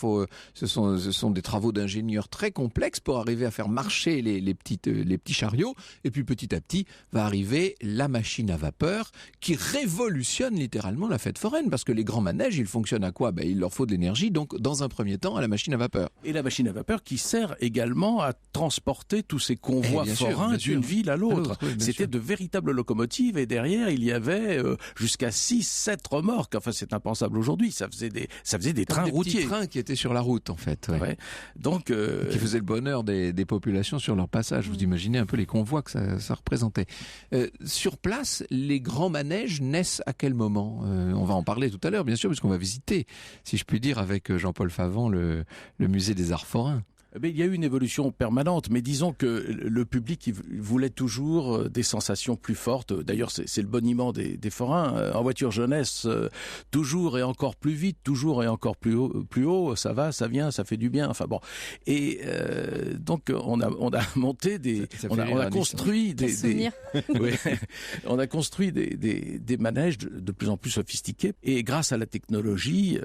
ce sont des travaux d'ingénieurs très complexes pour arriver à faire marcher les petits chariots, et puis petit à petit va arriver la machine à vapeur qui révolutionne littéralement la fête foraine, parce que les grands manèges, ils fonctionnent à quoi ? Il leur faut de l'énergie, donc dans un premier temps à la machine à vapeur. Et la machine à vapeur qui sert également à transporter tous ces convois forains d'une ville à l'autre. Oui, c'était de véritables locomotives, et derrière il y avait jusqu'à 6-7 remorques. Enfin, c'est impensable aujourd'hui, ça faisait des trains routiers. Des trains qui étaient sur la route en fait. Ouais. Ouais. Donc, qui faisaient le bonheur des populations sur leur passage. Vous imaginez un peu les convois que ça représentait. Sur place, les grands manèges naissent à quel moment ? On va en parler tout à l'heure, bien sûr, puisqu'on va visiter, si je puis dire, avec Jean-Paul Favant, le musée des Arts forains. Il y a eu une évolution permanente, mais disons que le public il voulait toujours des sensations plus fortes. D'ailleurs, c'est le boniment des forains. En voiture jeunesse, toujours et encore plus vite, toujours et encore plus haut, ça va, ça vient, ça fait du bien. Enfin bon. Et donc on a monté on a construit on a construit des manèges de plus en plus sophistiqués. Et grâce à la technologie,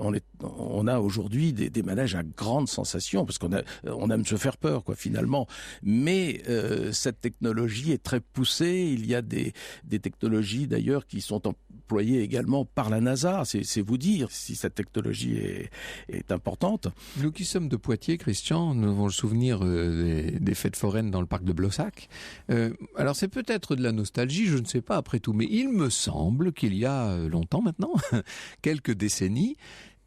on a aujourd'hui des manèges à grande sensation. Parce qu'on aime se faire peur, quoi, finalement. Mais cette technologie est très poussée. Il y a des technologies, d'ailleurs, qui sont employées également par la NASA. C'est vous dire si cette technologie est importante. Nous qui sommes de Poitiers, Christian, nous avons le souvenir des fêtes foraines dans le parc de Blossac. Alors, c'est peut-être de la nostalgie, je ne sais pas, après tout. Mais il me semble qu'il y a longtemps maintenant, quelques décennies,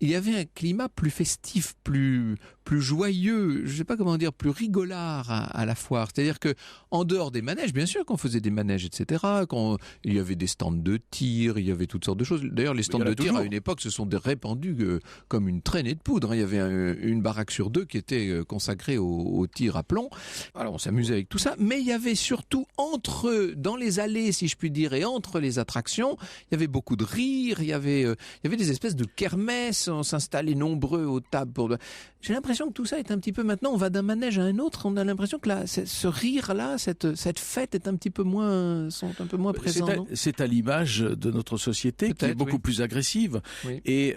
il y avait un climat plus festif, plus joyeux, je ne sais pas comment dire, plus rigolard à la foire. C'est-à-dire que en dehors des manèges, bien sûr qu'on faisait des manèges, etc. Il y avait des stands de tir, il y avait toutes sortes de choses. D'ailleurs, les stands de tir, à une époque, se sont répandus comme une traînée de poudre. Il y avait une baraque sur deux qui était consacrée au tir à plomb. Alors, on s'amusait avec tout ça. Mais il y avait surtout dans les allées, si je puis dire, et entre les attractions, il y avait beaucoup de rires, il y avait des espèces de kermesses. On s'installait nombreux aux tables. J'ai l'impression que tout ça est un petit peu maintenant, on va d'un manège à un autre, on a l'impression que ce rire-là, cette fête est un peu moins présents. C'est à l'image de notre société qui est beaucoup plus agressive. Oui. Et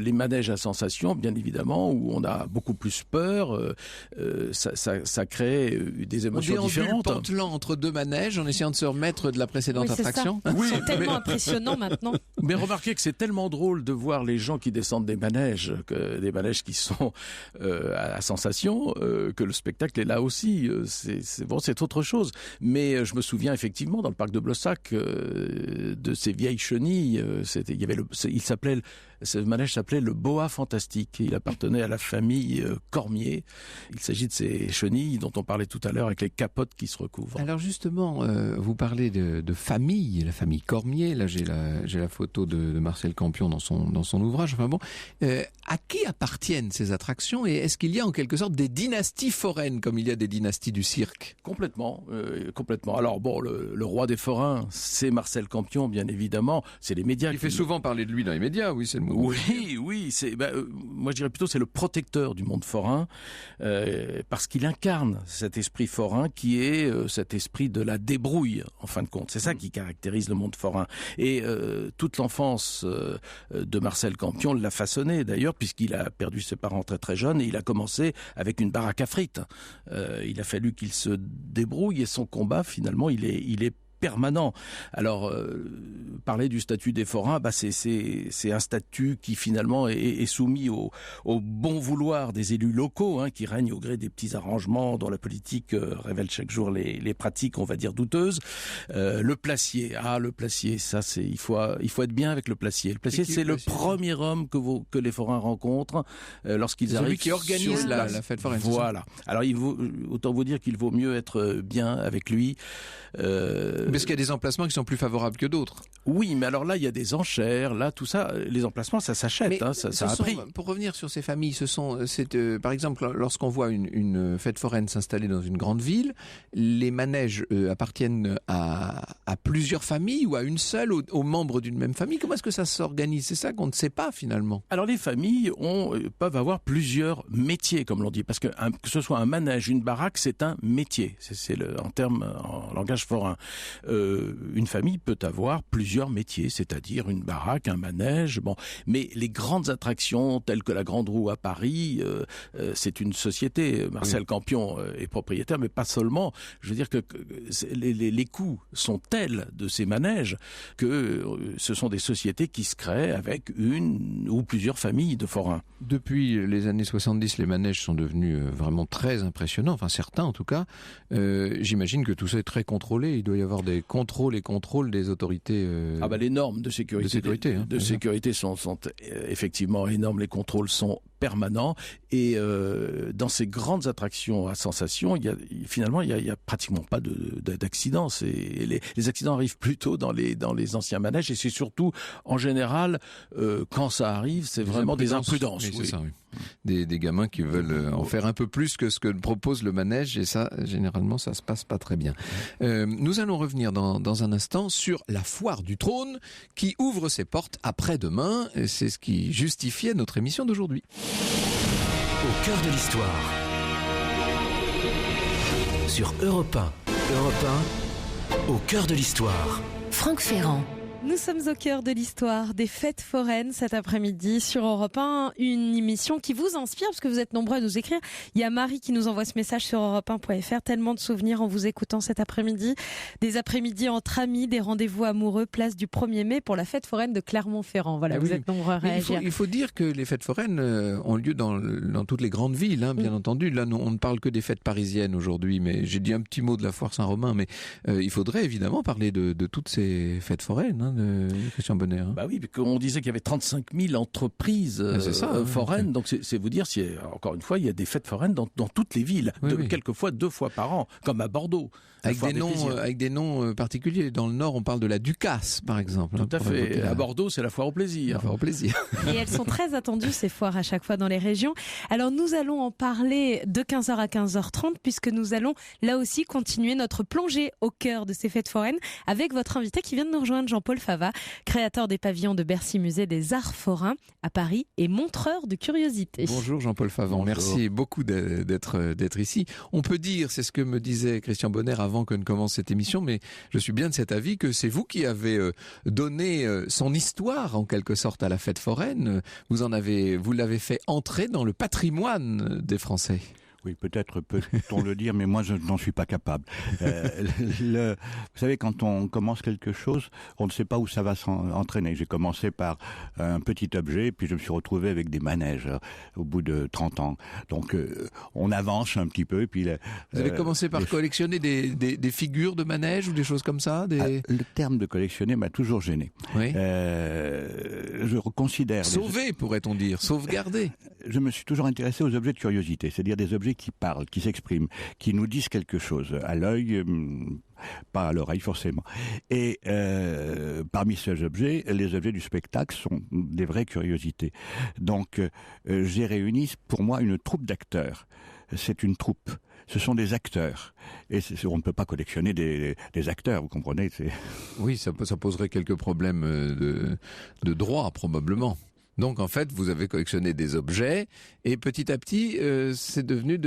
les manèges à sensations, bien évidemment, où on a beaucoup plus peur, ça crée des émotions différentes. On pantelant entre deux manèges en essayant de se remettre de la précédente attraction. Oui, c'est tellement impressionnant maintenant. Mais remarquez que c'est tellement drôle de voir les gens qui descendent exemple des manèges qui sont à sensation, que le spectacle est là aussi. C'est autre chose. Mais je me souviens effectivement dans le parc de Blossac de ces vieilles chenilles. Ce manège s'appelait le Boa Fantastique. Il appartenait à la famille Cormier. Il s'agit de ces chenilles dont on parlait tout à l'heure avec les capotes qui se recouvrent. Alors justement, vous parlez de famille, la famille Cormier. Là, j'ai la photo de Marcel Campion dans son ouvrage. Enfin bon, à qui appartiennent ces attractions et est-ce qu'il y a en quelque sorte des dynasties foraines comme il y a des dynasties du cirque? Complètement. Alors bon, le roi des forains, c'est Marcel Campion, bien évidemment. C'est les médias. Il fait souvent parler de lui dans les médias, oui, c'est le mot. Oui. Moi, je dirais plutôt c'est le protecteur du monde forain parce qu'il incarne cet esprit forain qui est cet esprit de la débrouille, en fin de compte. C'est ça qui caractérise le monde forain. Et toute l'enfance de Marcel Campion l'a façonné, d'ailleurs, puisqu'il a perdu ses parents très très jeune et il a commencé avec une baraque à frites. Il a fallu qu'il se débrouille et son combat, finalement, il est permanent. Alors, parler du statut des forains, c'est un statut qui finalement est soumis au bon vouloir des élus locaux, qui règnent au gré des petits arrangements dont la politique révèle chaque jour les pratiques, on va dire, douteuses. Le placier, ça il faut être bien avec le placier. Le placier, c'est le premier homme que les forains rencontrent lorsqu'ils arrivent. Celui qui organise la fête foraine. Voilà. Alors, autant vous dire qu'il vaut mieux être bien avec lui. Parce qu'il y a des emplacements qui sont plus favorables que d'autres. Oui, mais alors là, il y a des enchères, là, tout ça, les emplacements, ça s'achète, ça a pris. Pour revenir sur ces familles, par exemple, lorsqu'on voit une fête foraine s'installer dans une grande ville, les manèges appartiennent à plusieurs familles ou à une seule, aux membres d'une même famille. Comment est-ce que ça s'organise? C'est ça qu'on ne sait pas finalement. Alors les familles peuvent avoir plusieurs métiers, comme l'on dit, parce que ce soit un manège, une baraque, c'est un métier. C'est en langage forain. Une famille peut avoir plusieurs métiers, c'est-à-dire une baraque, un manège, mais les grandes attractions telles que la Grande Roue à Paris, c'est une société. Marcel Campion est propriétaire, mais pas seulement. Je veux dire que les coûts sont tels de ces manèges que ce sont des sociétés qui se créent avec une ou plusieurs familles de forains. Depuis les années 70, les manèges sont devenus vraiment très impressionnants, enfin certains en tout cas. J'imagine que tout ça est très contrôlé. Il doit y avoir des contrôles des autorités. Les normes de sécurité sont effectivement énormes. Les contrôles sont permanents et dans ces grandes attractions à sensations, il y a pratiquement pas d'accidents. Les accidents arrivent plutôt dans les anciens manèges et c'est surtout en général quand ça arrive, c'est vraiment des imprudences. Oui, c'est ça, oui. Des gamins qui veulent en faire un peu plus que ce que propose le manège et ça, généralement, ça se passe pas très bien. Nous allons revenir dans un instant sur la foire du trône qui ouvre ses portes après-demain. C'est ce qui justifiait notre émission d'aujourd'hui. Au cœur de l'histoire. Sur Europe 1. Europe 1, au cœur de l'histoire. Franck Ferrand. Nous sommes au cœur de l'histoire des fêtes foraines cet après-midi sur Europe 1, une émission qui vous inspire parce que vous êtes nombreux à nous écrire. Il y a Marie qui nous envoie ce message sur europe1.fr, tellement de souvenirs en vous écoutant cet après-midi. Des après-midi entre amis, des rendez-vous amoureux, place du 1er mai pour la fête foraine de Clermont-Ferrand. Voilà, vous êtes nombreux à réagir. Il faut dire que les fêtes foraines ont lieu dans toutes les grandes villes, bien entendu. Là, on ne parle que des fêtes parisiennes aujourd'hui, mais j'ai dit un petit mot de la foire Saint-Romain, mais il faudrait évidemment parler de toutes ces fêtes foraines. De Christian Bonner. Oui, on disait qu'il y avait 35 000 entreprises foraines, donc c'est vous dire, encore une fois, il y a des fêtes foraines dans toutes les villes, quelquefois 2 fois par an, comme à Bordeaux. Avec des noms particuliers. Dans le Nord, on parle de la Ducasse, par exemple. Tout à fait. À Bordeaux, c'est la foire au plaisir. La foire au plaisir. Et elles sont très attendues, ces foires, à chaque fois dans les régions. Alors, nous allons en parler de 15h à 15h30, puisque nous allons, là aussi, continuer notre plongée au cœur de ces fêtes foraines avec votre invité qui vient de nous rejoindre, Jean-Paul Fava, créateur des pavillons de Bercy Musée des Arts Forains à Paris et montreur de curiosité. Bonjour Jean-Paul Favant, merci beaucoup d'être ici. On peut dire, c'est ce que me disait Christian Bonner avant que ne commence cette émission, mais je suis bien de cet avis que c'est vous qui avez donné son histoire en quelque sorte à la fête foraine. Vous l'avez fait entrer dans le patrimoine des Français. Oui, peut-être peut-on le dire, mais moi je n'en suis pas capable. Vous savez, quand on commence quelque chose, on ne sait pas où ça va s'entraîner. J'ai commencé par un petit objet, puis je me suis retrouvé avec des manèges au bout de 30 ans. Donc on avance un petit peu. Puis vous avez commencé par collectionner des figures de manèges ou des choses comme ça Le terme de collectionner m'a toujours gêné. Oui. Je considère... Sauver, pourrait-on dire, sauvegarder. Je me suis toujours intéressé aux objets de curiosité, c'est-à-dire des objets qui parlent, qui s'expriment, qui nous disent quelque chose, à l'œil, pas à l'oreille forcément. Et parmi ces objets, les objets du spectacle sont des vraies curiosités. Donc j'ai réuni pour moi une troupe d'acteurs. C'est une troupe. Ce sont des acteurs. Et on ne peut pas collectionner des acteurs, vous comprenez. Oui, ça poserait quelques problèmes de droit, probablement. Donc en fait, vous avez collectionné des objets et petit à petit, c'est devenu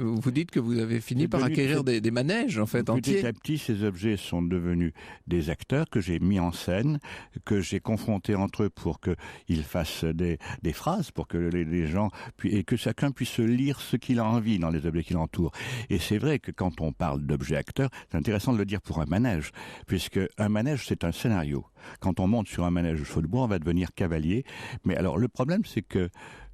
vous dites que vous avez fini par acquérir des manèges en fait entiers. Petit à petit, ces objets sont devenus des acteurs que j'ai mis en scène, que j'ai confrontés entre eux pour qu'ils fassent des phrases, pour que les gens et que chacun puisse lire ce qu'il a envie dans les objets qui l'entourent. Et c'est vrai que quand on parle d'objets acteurs, c'est intéressant de le dire pour un manège, puisque un manège c'est un scénario. Quand on monte sur un manège de chevaux de bois, on va devenir cavalier. Mais alors le problème, c'est que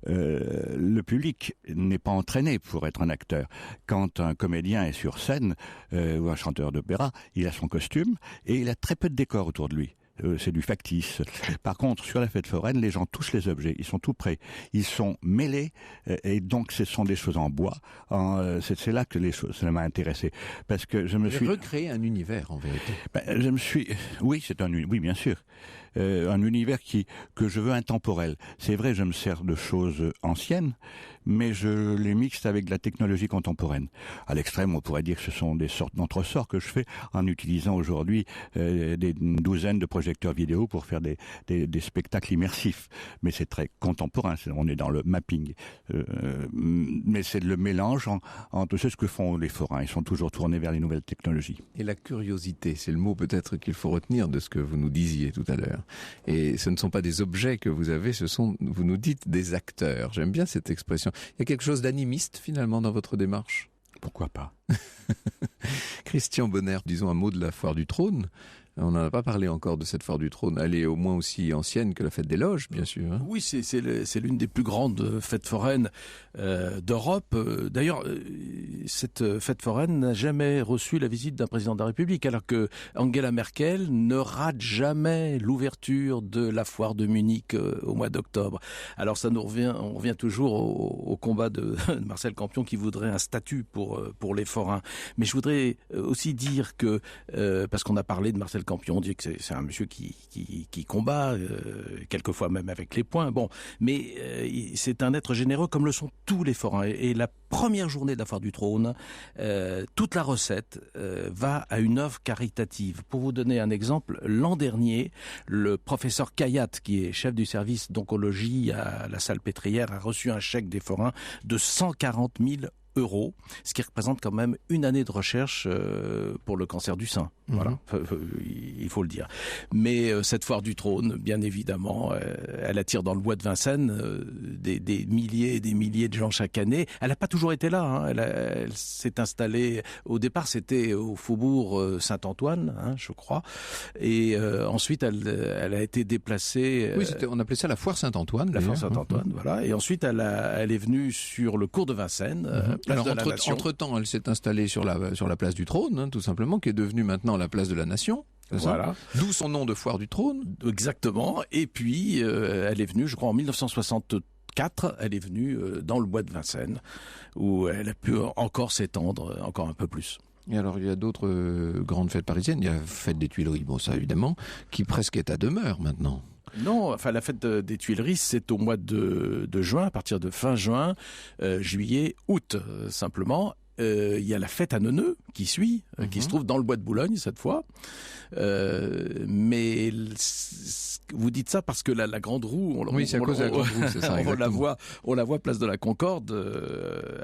le public n'est pas entraîné pour être un acteur. Quand un comédien est sur scène ou un chanteur d'opéra, il a son costume et il a très peu de décor autour de lui. C'est du factice. Par contre, sur la fête foraine, les gens touchent les objets, ils sont tout prêts, ils sont mêlés, et donc ce sont des choses en bois. C'est là que ça m'a intéressé, parce que je me suis recréé un univers en vérité. Oui, bien sûr. Un univers que je veux intemporel. C'est vrai, je me sers de choses anciennes, mais je les mixe avec de la technologie contemporaine. À l'extrême, on pourrait dire que ce sont des sortes d'entresorts que je fais en utilisant aujourd'hui une douzaine de projecteurs vidéo pour faire des spectacles immersifs. Mais c'est très contemporain, on est dans le mapping. Mais c'est le mélange entre ce que font les forains. Ils sont toujours tournés vers les nouvelles technologies. Et la curiosité, c'est le mot peut-être qu'il faut retenir de ce que vous nous disiez tout à l'heure. Et ce ne sont pas des objets que vous avez, ce sont, vous nous dites, des acteurs. J'aime bien cette expression. Il y a quelque chose d'animiste finalement dans votre démarche ? Pourquoi pas ? Christian Bonner, disons un mot de la Foire du Trône. On n'en a pas parlé encore de cette Foire du Trône. Elle est au moins aussi ancienne que la Fête des Loges, bien sûr. Hein. Oui, c'est l'une des plus grandes fêtes foraines d'Europe. D'ailleurs, cette fête foraine n'a jamais reçu la visite d'un président de la République, alors que Angela Merkel ne rate jamais l'ouverture de la Foire de Munich au mois d'octobre. Alors on revient toujours au combat de Marcel Campion qui voudrait un statut pour les forains. Mais je voudrais aussi dire que, parce qu'on a parlé de Marcel Campion, on dit que c'est un monsieur qui combat, quelquefois même avec les poings. Bon, mais c'est un être généreux comme le sont tous les forains. Et la première journée de la Foire du Trône, toute la recette va à une œuvre caritative. Pour vous donner un exemple, l'an dernier, le professeur Kayat, qui est chef du service d'oncologie à la Salpêtrière, a reçu un chèque des forains de 140 000 €, ce qui représente quand même une année de recherche pour le cancer du sein. Voilà, il faut le dire. Mais cette Foire du Trône, bien évidemment, elle attire dans le bois de Vincennes des milliers et des milliers de gens chaque année. Elle n'a pas toujours été là. Hein. Elle s'est installée, au départ c'était au faubourg Saint-Antoine, hein, je crois. Et ensuite elle a été déplacée... Oui, on appelait ça la Foire Saint-Antoine. La Foire Saint-Antoine, voilà. Et ensuite elle est venue sur le cours de Vincennes. Alors entre-temps, elle s'est installée sur la place du Trône, hein, tout simplement, qui est devenue maintenant la place de la Nation. Voilà. D'où son nom de Foire du Trône. Exactement. Et puis, elle est venue, je crois, en 1964, elle est venue dans le bois de Vincennes, où elle a pu encore s'étendre encore un peu plus. Et alors, il y a d'autres grandes fêtes parisiennes. Il y a la fête des Tuileries, bon ça évidemment, qui presque est à demeure maintenant. Non, enfin la fête des Tuileries, c'est au mois de juin, à partir de fin juin, juillet, août, simplement. Il y a la fête à Neuneu qui suit, qui se trouve dans le bois de Boulogne cette fois. Mais vous dites ça parce que la grande roue, c'est à cause de la grande roue, c'est ça, on la voit place de la Concorde.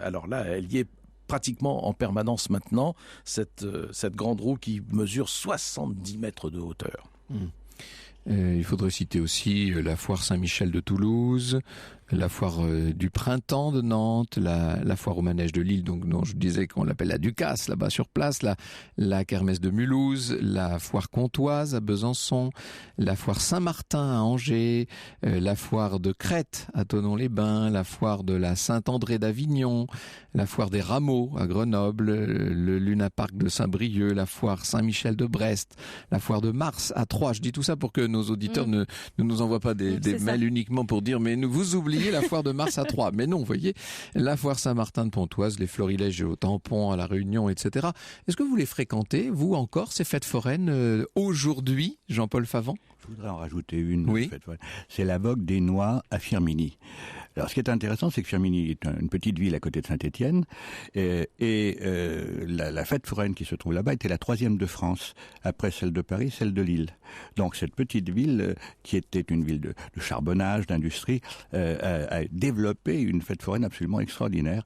Alors là, elle y est pratiquement en permanence maintenant, cette grande roue qui mesure 70 mètres de hauteur. Il faudrait citer aussi la foire Saint-Michel de Toulouse, la foire du printemps de Nantes, la foire au manège de Lille, donc dont je disais qu'on l'appelle la Ducasse, là-bas sur place, la kermesse de Mulhouse, la foire comtoise à Besançon, la foire Saint-Martin à Angers, la foire de Crète à Thonon-les-Bains, la foire de la Saint-André d'Avignon, la foire des Rameaux à Grenoble, le Luna Park de Saint-Brieuc, la foire Saint-Michel de Brest, la foire de Mars à Troyes. Je dis tout ça pour que nos auditeurs ne nous envoient pas des mails uniquement pour dire mais vous oubliez la foire de Mars à Troyes. Mais non, vous voyez, la foire Saint-Martin de Pontoise, les florilèges au Tampon, à La Réunion, etc. Est-ce que vous les fréquentez, vous encore, ces fêtes foraines, aujourd'hui, Jean-Paul Favant? Je voudrais en rajouter une. Oui. C'est la vogue des noix à Firminy. Alors, ce qui est intéressant, c'est que Firminy est une petite ville à côté de Saint-Étienne, la fête foraine qui se trouve là-bas était la 3e de France, après celle de Paris, celle de Lille. Donc, cette petite ville, qui était une ville de charbonnage, d'industrie, a développé une fête foraine absolument extraordinaire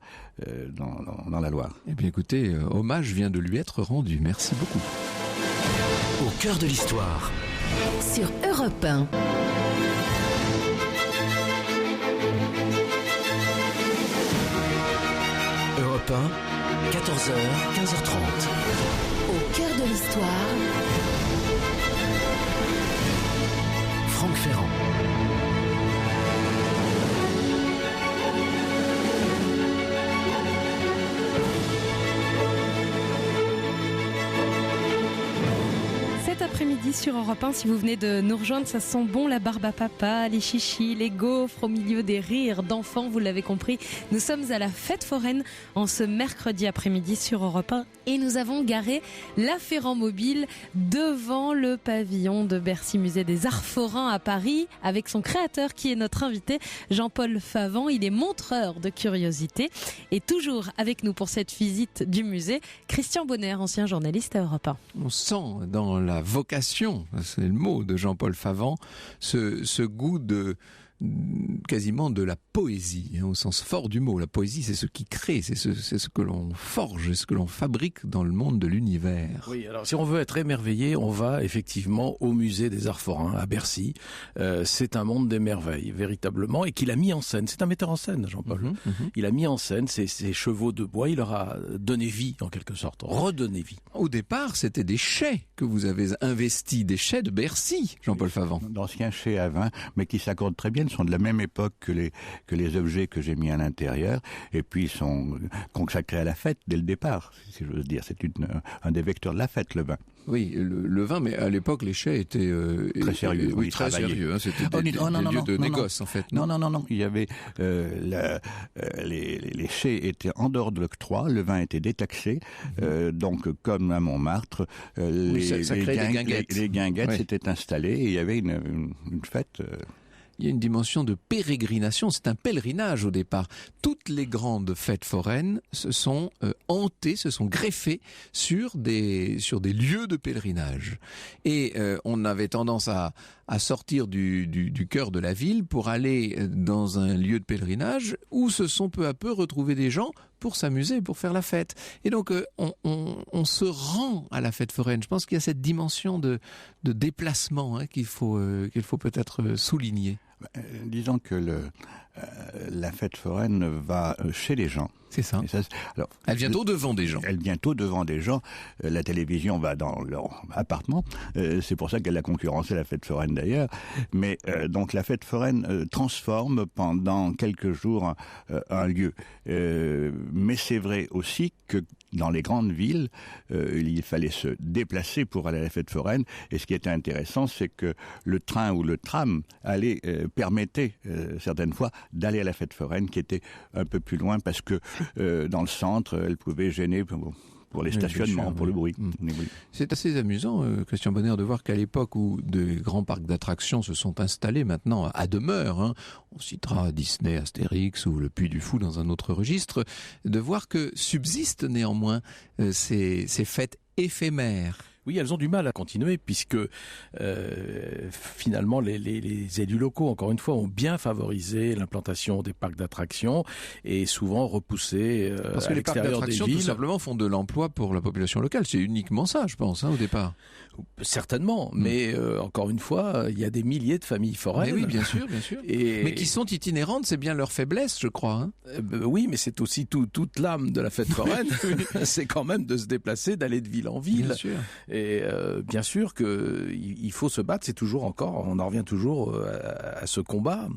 dans la Loire. Eh bien, écoutez, hommage vient de lui être rendu. Merci beaucoup. Au cœur de l'histoire. Sur Europe 1. Europe 1, 14h, 15h30. Au cœur de l'histoire. Franck Ferrand. Cet après-midi sur Europe 1, si vous venez de nous rejoindre, ça sent bon la barbe à papa, les chichis, les gaufres au milieu des rires d'enfants, vous l'avez compris. Nous sommes à la fête foraine en ce mercredi après-midi sur Europe 1 et nous avons garé la Ferrand-Mobile devant le pavillon de Bercy Musée des Arts Forains à Paris avec son créateur qui est notre invité, Jean-Paul Favant. Il est montreur de curiosités et toujours avec nous pour cette visite du musée, Christian Bonner, ancien journaliste à Europe 1. On sent dans la vocation, c'est le mot de Jean-Paul Favant, ce goût quasiment de la poésie, au sens fort du mot. La poésie, c'est ce qui crée, c'est ce que l'on forge, c'est ce que l'on fabrique dans le monde de l'univers. Oui, alors si on veut être émerveillé, on va effectivement au musée des Arts Forains à Bercy. C'est un monde des merveilles, véritablement, et qu'il a mis en scène. C'est un metteur en scène, Jean-Paul. Il a mis en scène ces chevaux de bois, il leur a donné vie, en quelque sorte, redonné vie. Au départ, c'était des chais que vous avez investis, des chais de Bercy, Jean-Paul Favant. D'anciens chais à vin, mais qui s'accordent très bien, sont de la même époque que les objets que j'ai mis à l'intérieur, et puis ils sont consacrés à la fête dès le départ, si j'ose dire. C'est un des vecteurs de la fête, le vin. Oui, le vin, mais à l'époque, les chais étaient très sérieux. Oui, très sérieux. Hein, c'était des lieux de négoce, en fait. Non. Il y avait les chais étaient en dehors de l'octroi, le vin était détaxé. Donc, comme à Montmartre, les guinguettes s'étaient installées et il y avait une fête. Il y a une dimension de pérégrination, c'est un pèlerinage au départ. Toutes les grandes fêtes foraines se sont hantées, se sont greffées sur des lieux de pèlerinage. Et on avait tendance à sortir du cœur de la ville pour aller dans un lieu de pèlerinage où se sont peu à peu retrouvés des gens pour s'amuser, pour faire la fête. Et donc on se rend à la fête foraine. Je pense qu'il y a cette dimension de déplacement qu'il faut peut-être souligner. Disons que la fête foraine va chez les gens. C'est ça. Alors, elle vient au-devant des gens. Elle vient au-devant des gens. La télévision va dans leur appartement. C'est pour ça qu'elle a concurrencé la fête foraine d'ailleurs. Mais donc la fête foraine transforme pendant quelques jours un lieu. Mais c'est vrai aussi que dans les grandes villes, il fallait se déplacer pour aller à la fête foraine. Et ce qui était intéressant, c'est que le train ou le tram permettait certaines fois d'aller à la fête foraine, qui était un peu plus loin, parce que dans le centre, elle pouvait gêner pour les stationnements, pour le bruit. C'est assez amusant, Christian Bonner, de voir qu'à l'époque où de grands parcs d'attractions se sont installés maintenant à demeure, on citera Disney, Astérix ou le Puy du Fou dans un autre registre, de voir que subsistent néanmoins ces fêtes éphémères. Oui, elles ont du mal à continuer puisque finalement les élus locaux, encore une fois, ont bien favorisé l'implantation des parcs d'attractions et souvent repoussé Parce que à les parcs l'extérieur des d'attractions, villes. tout simplement, font de l'emploi pour la population locale. C'est uniquement ça, je pense, au départ. Certainement, mais encore une fois, il y a des milliers de familles foraines. Mais oui, bien sûr, bien sûr. Mais qui sont itinérantes, c'est bien leur faiblesse, je crois. Oui, mais c'est aussi toute l'âme de la fête foraine. C'est quand même de se déplacer, d'aller de ville en ville. Bien sûr. Et bien sûr qu'il faut se battre, on en revient toujours à ce combat.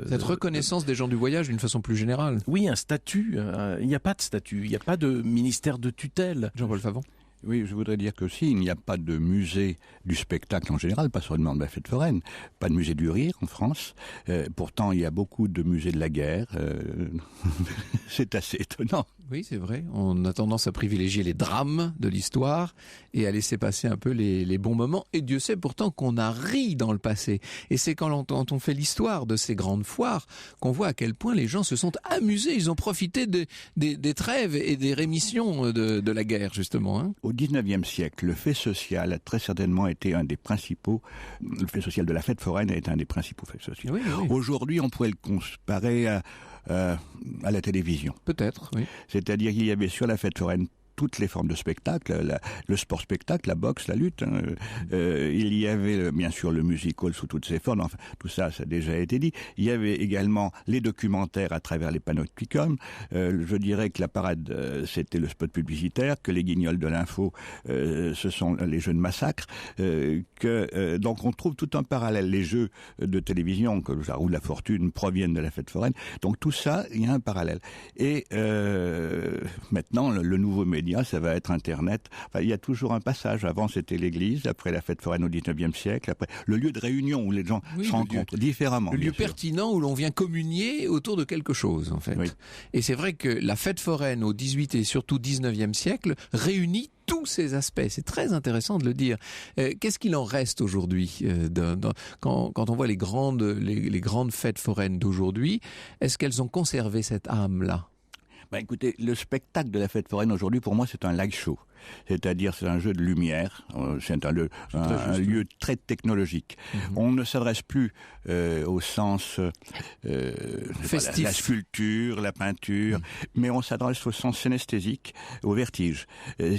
Cette reconnaissance des gens du voyage d'une façon plus générale. Oui, un statut. Il n'y a pas de statut, il n'y a pas de ministère de tutelle. Jean-Paul Favon. Oui, je voudrais dire que il n'y a pas de musée du spectacle en général, pas seulement de la fête foraine, pas de musée du rire en France. Pourtant, il y a beaucoup de musées de la guerre. C'est assez étonnant. Oui, c'est vrai. On a tendance à privilégier les drames de l'histoire et à laisser passer un peu les bons moments. Et Dieu sait pourtant qu'on a ri dans le passé. Et c'est quand on fait l'histoire de ces grandes foires qu'on voit à quel point les gens se sont amusés. Ils ont profité des trêves et des rémissions de la guerre, justement. Hein. Au XIXe siècle, le fait social a très certainement été un des principaux. Le fait social de la fête foraine a été un des principaux faits sociaux. Oui, oui. Aujourd'hui, on pourrait le comparer à la télévision. Peut-être, oui. C'est-à-dire qu'il y avait sur la fête foraine toutes les formes de spectacle, le sport-spectacle, la boxe, la lutte. Il y avait bien sûr le musical sous toutes ses formes, enfin tout ça, ça a déjà été dit. Il y avait également les documentaires à travers les panopticums. Je dirais que la parade, c'était le spot publicitaire, que les guignols de l'info, ce sont les jeux de massacre, donc on trouve tout un parallèle. Les jeux de télévision, comme la roue de la fortune, proviennent de la fête foraine. Donc tout ça, il y a un parallèle. Et maintenant, le nouveau média, ça va être Internet. Enfin, il y a toujours un passage. Avant, c'était l'église. Après, la fête foraine au XIXe siècle. Après, le lieu de réunion où les gens se rencontrent différemment. Le lieu pertinent où l'on vient communier autour de quelque chose, en fait. Oui. Et c'est vrai que la fête foraine au XVIIIe et surtout XIXe siècle réunit tous ces aspects. C'est très intéressant de le dire. Qu'est-ce qu'il en reste aujourd'hui quand on voit les grandes fêtes foraines d'aujourd'hui? Est-ce qu'elles ont conservé cette âme-là? Écoutez, le spectacle de la fête foraine aujourd'hui, pour moi, c'est un light show. C'est-à-dire, c'est un jeu de lumière, c'est un lieu très technologique. On ne s'adresse plus au sens festif, la sculpture, la peinture, mais on s'adresse au sens synesthésique, au vertige,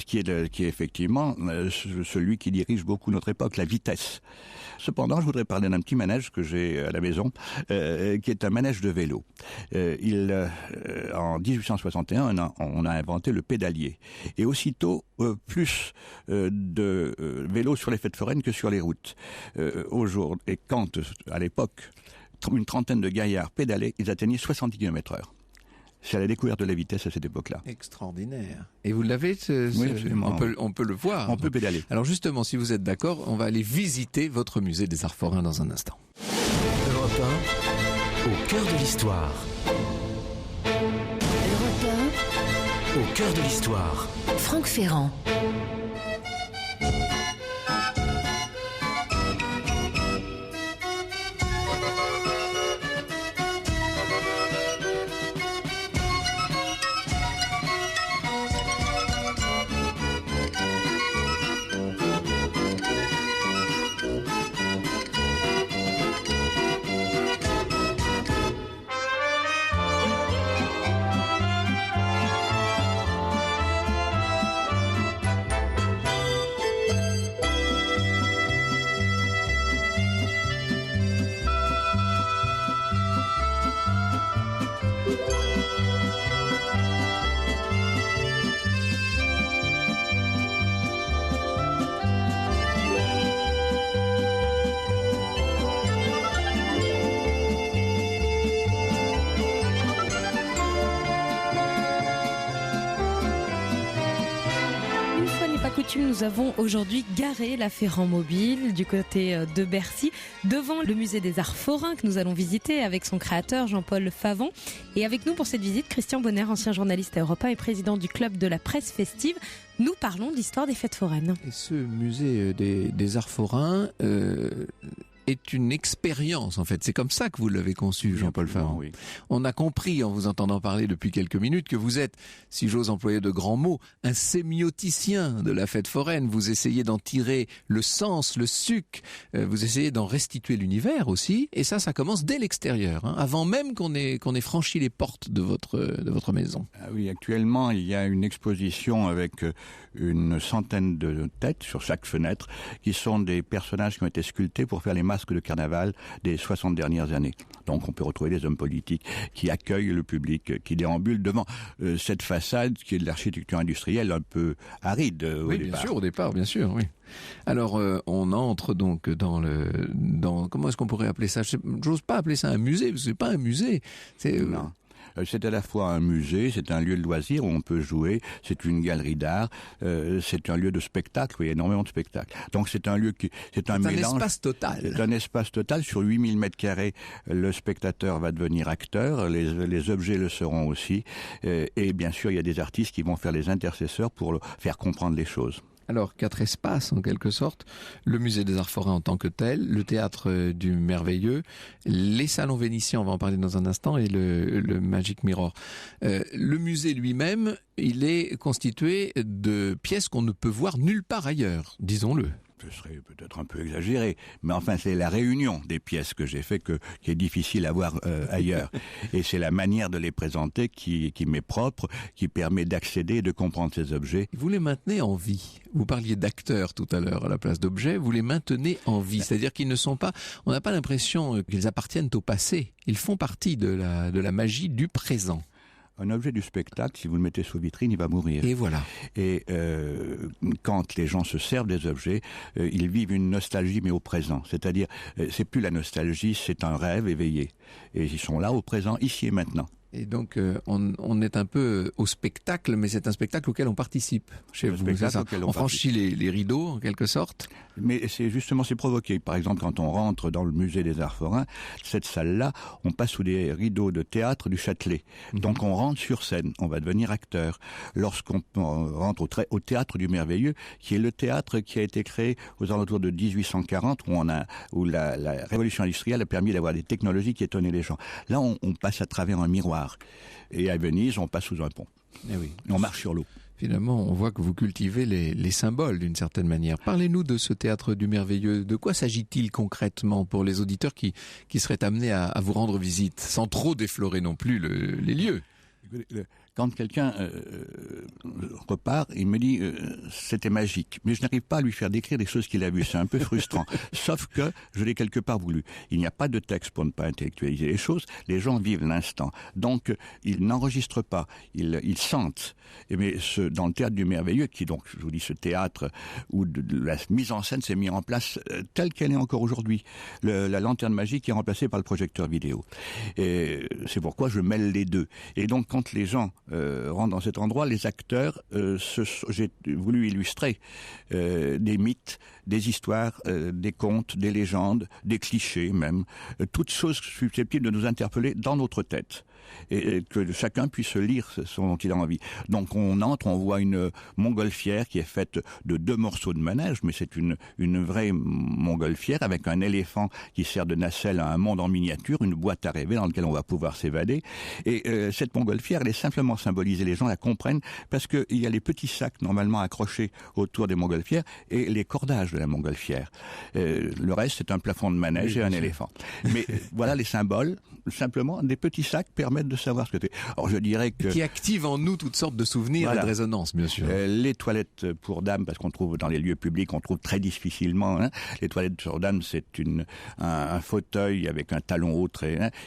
qui est effectivement celui qui dirige beaucoup notre époque, la vitesse. Cependant, je voudrais parler d'un petit manège que j'ai à la maison, qui est un manège de vélo. En 1861, on a inventé le pédalier. Et aussitôt, plus de vélos sur les fêtes foraines que sur les routes. Et quand, à l'époque, une trentaine de gaillards pédalaient, ils atteignaient 70 km/h. C'est la découverte de la vitesse à cette époque-là. Extraordinaire. Et vous l'avez, oui, absolument. On peut le voir. On peut pédaler. Alors justement, si vous êtes d'accord, on va aller visiter votre musée des Arts Forains dans un instant. Europe 1, au cœur de l'histoire. Europe 1, au cœur de l'histoire. Franck Ferrand. Nous avons aujourd'hui garé la Ferrand Mobile du côté de Bercy, devant le musée des Arts Forains que nous allons visiter avec son créateur Jean-Paul Favon. Et avec nous pour cette visite, Christian Bonner, ancien journaliste à Europe 1 et président du club de la presse festive. Nous parlons de l'histoire des fêtes foraines. Et ce musée des Arts Forains, est une expérience, en fait. C'est comme ça que vous l'avez conçu, Jean-Paul Farand. Oui. On a compris, en vous entendant parler depuis quelques minutes, que vous êtes, si j'ose employer de grands mots, un sémioticien de la fête foraine. Vous essayez d'en tirer le sens, le suc. Vous essayez d'en restituer l'univers aussi. Et ça commence dès l'extérieur, hein, avant même qu'on ait franchi les portes de votre maison. Ah oui, actuellement, il y a une exposition avec une centaine de têtes sur chaque fenêtre, qui sont des personnages qui ont été sculptés pour faire les masques de carnaval des 60 dernières années. Donc on peut retrouver des hommes politiques qui accueillent le public, qui déambulent devant cette façade qui est de l'architecture industrielle un peu aride au départ. Bien sûr, au départ, bien sûr, oui. Alors, on entre donc dans comment est-ce qu'on pourrait appeler ça? J'ose pas appeler ça un musée, parce que c'est pas un musée. Non. C'est à la fois un musée, c'est un lieu de loisirs où on peut jouer, c'est une galerie d'art, c'est un lieu de spectacle, il y a énormément de spectacles. Donc c'est un lieu c'est un mélange. Un espace total. C'est un espace total. Sur 8000 mètres carrés, le spectateur va devenir acteur, les objets le seront aussi, et bien sûr il y a des artistes qui vont faire les intercesseurs pour faire comprendre les choses. Alors, 4 espaces, en quelque sorte. Le musée des Arts Forains en tant que tel, le théâtre du Merveilleux, les salons vénitiens, on va en parler dans un instant, et le Magic Mirror. Le musée lui-même, il est constitué de pièces qu'on ne peut voir nulle part ailleurs, disons-le. Ce serait peut-être un peu exagéré, mais enfin c'est la réunion des pièces que j'ai fait qui est difficile à voir ailleurs. Et c'est la manière de les présenter qui m'est propre, qui permet d'accéder et de comprendre ces objets. Vous les maintenez en vie. Vous parliez d'acteurs tout à l'heure à la place d'objets, vous les maintenez en vie. C'est-à-dire qu'ils ne sont pas, on n'a pas l'impression qu'ils appartiennent au passé. Ils font partie de la magie du présent. Un objet du spectacle, si vous le mettez sous vitrine, il va mourir. Et voilà. Et quand les gens se servent des objets, ils vivent une nostalgie, mais au présent. C'est-à-dire, c'est plus la nostalgie, c'est un rêve éveillé. Et ils sont là, au présent, ici et maintenant. Et donc, on est un peu au spectacle, mais c'est un spectacle auquel on participe chez vous. C'est ça. On franchit les rideaux, en quelque sorte. Mais c'est provoqué. Par exemple, quand on rentre dans le musée des Arts Forains, cette salle-là, on passe sous des rideaux de théâtre du Châtelet. Donc on rentre sur scène, on va devenir acteur. Lorsqu'on rentre au théâtre du Merveilleux, qui est le théâtre qui a été créé aux alentours de 1840, où la révolution industrielle a permis d'avoir des technologies qui étonnaient les gens. Là, on passe à travers un miroir. Et à Venise, on passe sous un pont. Eh oui. On marche sur l'eau. Finalement, on voit que vous cultivez les symboles d'une certaine manière. Parlez-nous de ce théâtre du Merveilleux. De quoi s'agit-il concrètement pour les auditeurs qui seraient amenés à vous rendre visite, sans trop déflorer non plus les lieux? Quand quelqu'un repart, il me dit c'était magique, mais je n'arrive pas à lui faire décrire des choses qu'il a vues. C'est un peu frustrant. Sauf que je l'ai quelque part voulu. Il n'y a pas de texte pour ne pas intellectualiser les choses. Les gens vivent l'instant. Donc ils n'enregistrent pas, ils sentent. Mais dans le théâtre du Merveilleux, qui donc, je vous dis, ce théâtre où la mise en scène s'est mise en place telle qu'elle est encore aujourd'hui. La lanterne magique est remplacée par le projecteur vidéo. Et c'est pourquoi je mêle les deux. Et donc quand les gens rentrent dans cet endroit, les acteurs, j'ai voulu illustrer des mythes, des histoires, des contes, des légendes, des clichés même, toutes choses susceptibles de nous interpeller dans notre tête. Et que chacun puisse lire ce dont il a envie. Donc on entre, on voit une montgolfière qui est faite de 2 morceaux de manège, mais c'est une vraie montgolfière avec un éléphant qui sert de nacelle à un monde en miniature, une boîte à rêver dans laquelle on va pouvoir s'évader. Et cette montgolfière, elle est simplement symbolisée, les gens la comprennent, parce qu'il y a les petits sacs normalement accrochés autour des montgolfières et les cordages de la montgolfière. Le reste, c'est un plafond de manège et un éléphant. Mais voilà les symboles, simplement, des petits sacs permettent de savoir ce que c'est. Alors je dirais que... Qui active en nous toutes sortes de souvenirs et de résonances, bien sûr. Les toilettes pour dames, parce qu'on trouve dans les lieux publics, on trouve très difficilement. Les toilettes pour dames, c'est un fauteuil avec un talon haut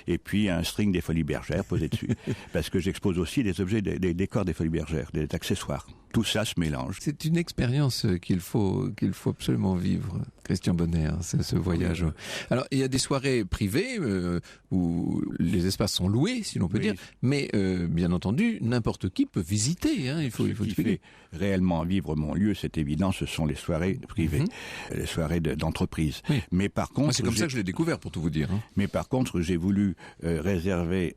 et puis un string des Folies Bergères posé dessus. Parce que j'expose aussi des objets, des décors des Folies Bergères, des accessoires. Tout ça se mélange. C'est une expérience qu'il faut absolument vivre, Christian Bonnet, ce voyage. Alors, il y a des soirées privées où les espaces sont loués, si l'on peut dire, mais bien entendu, n'importe qui peut visiter. Il faut fait réellement vivre mon lieu, c'est évident, ce sont les soirées privées, les soirées d'entreprise. Oui. Mais par contre, c'est comme ça que je l'ai découvert, pour tout vous dire. Mais par contre, j'ai voulu réserver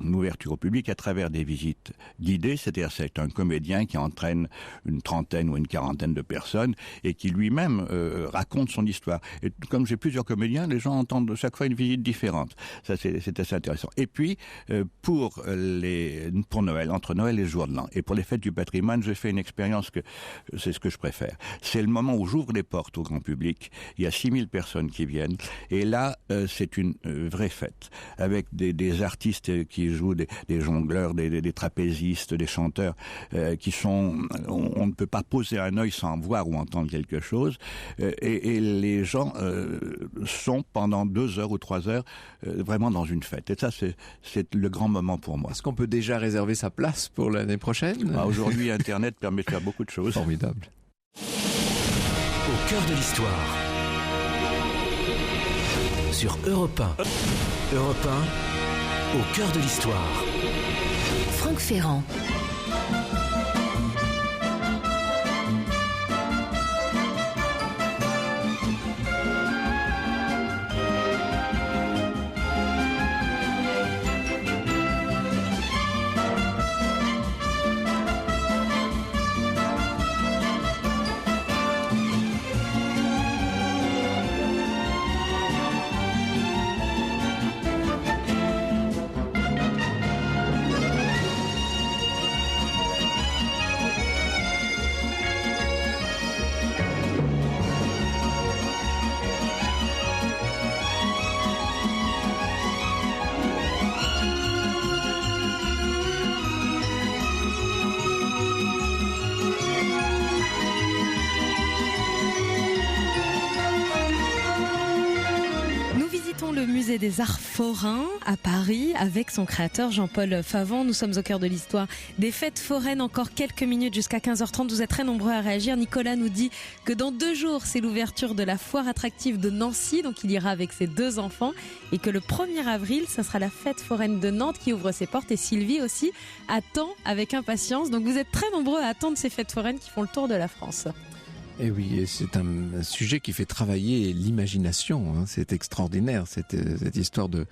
une ouverture au public à travers des visites guidées, c'est-à-dire c'est un comédien qui est en train entraîne une trentaine ou une quarantaine de personnes et qui lui-même raconte son histoire. Et comme j'ai plusieurs comédiens, les gens entendent chaque fois une visite différente. Ça, c'est assez intéressant. Et puis, pour Noël, entre Noël et le jour de l'an, et pour les fêtes du patrimoine, j'ai fait une expérience que c'est ce que je préfère. C'est le moment où j'ouvre les portes au grand public. Il y a 6000 personnes qui viennent. Et là, c'est une vraie fête. Avec des artistes qui jouent, des jongleurs, des trapézistes, des chanteurs, qui sont... On ne peut pas poser un œil sans voir ou entendre quelque chose. Et les gens sont pendant 2 heures ou 3 heures vraiment dans une fête. Et ça, c'est le grand moment pour moi. Est-ce qu'on peut déjà réserver sa place pour l'année prochaine ? Aujourd'hui, Internet permet de faire beaucoup de choses. Formidable. Au cœur de l'histoire. Sur Europe 1. Europe 1, au cœur de l'histoire. Franck Ferrand. Le musée des Arts Forains à Paris avec son créateur Jean-Paul Favon. Nous sommes au cœur de l'histoire des fêtes foraines. Encore quelques minutes jusqu'à 15h30. Vous êtes très nombreux à réagir. Nicolas nous dit que dans 2 jours, c'est l'ouverture de la foire attractive de Nancy. Donc il ira avec ses 2 enfants. Et que le 1er avril, ça sera la fête foraine de Nantes qui ouvre ses portes. Et Sylvie aussi attend avec impatience. Donc vous êtes très nombreux à attendre ces fêtes foraines qui font le tour de la France. Et oui, et c'est un sujet qui fait travailler l'imagination. Hein. C'est extraordinaire, cette histoire de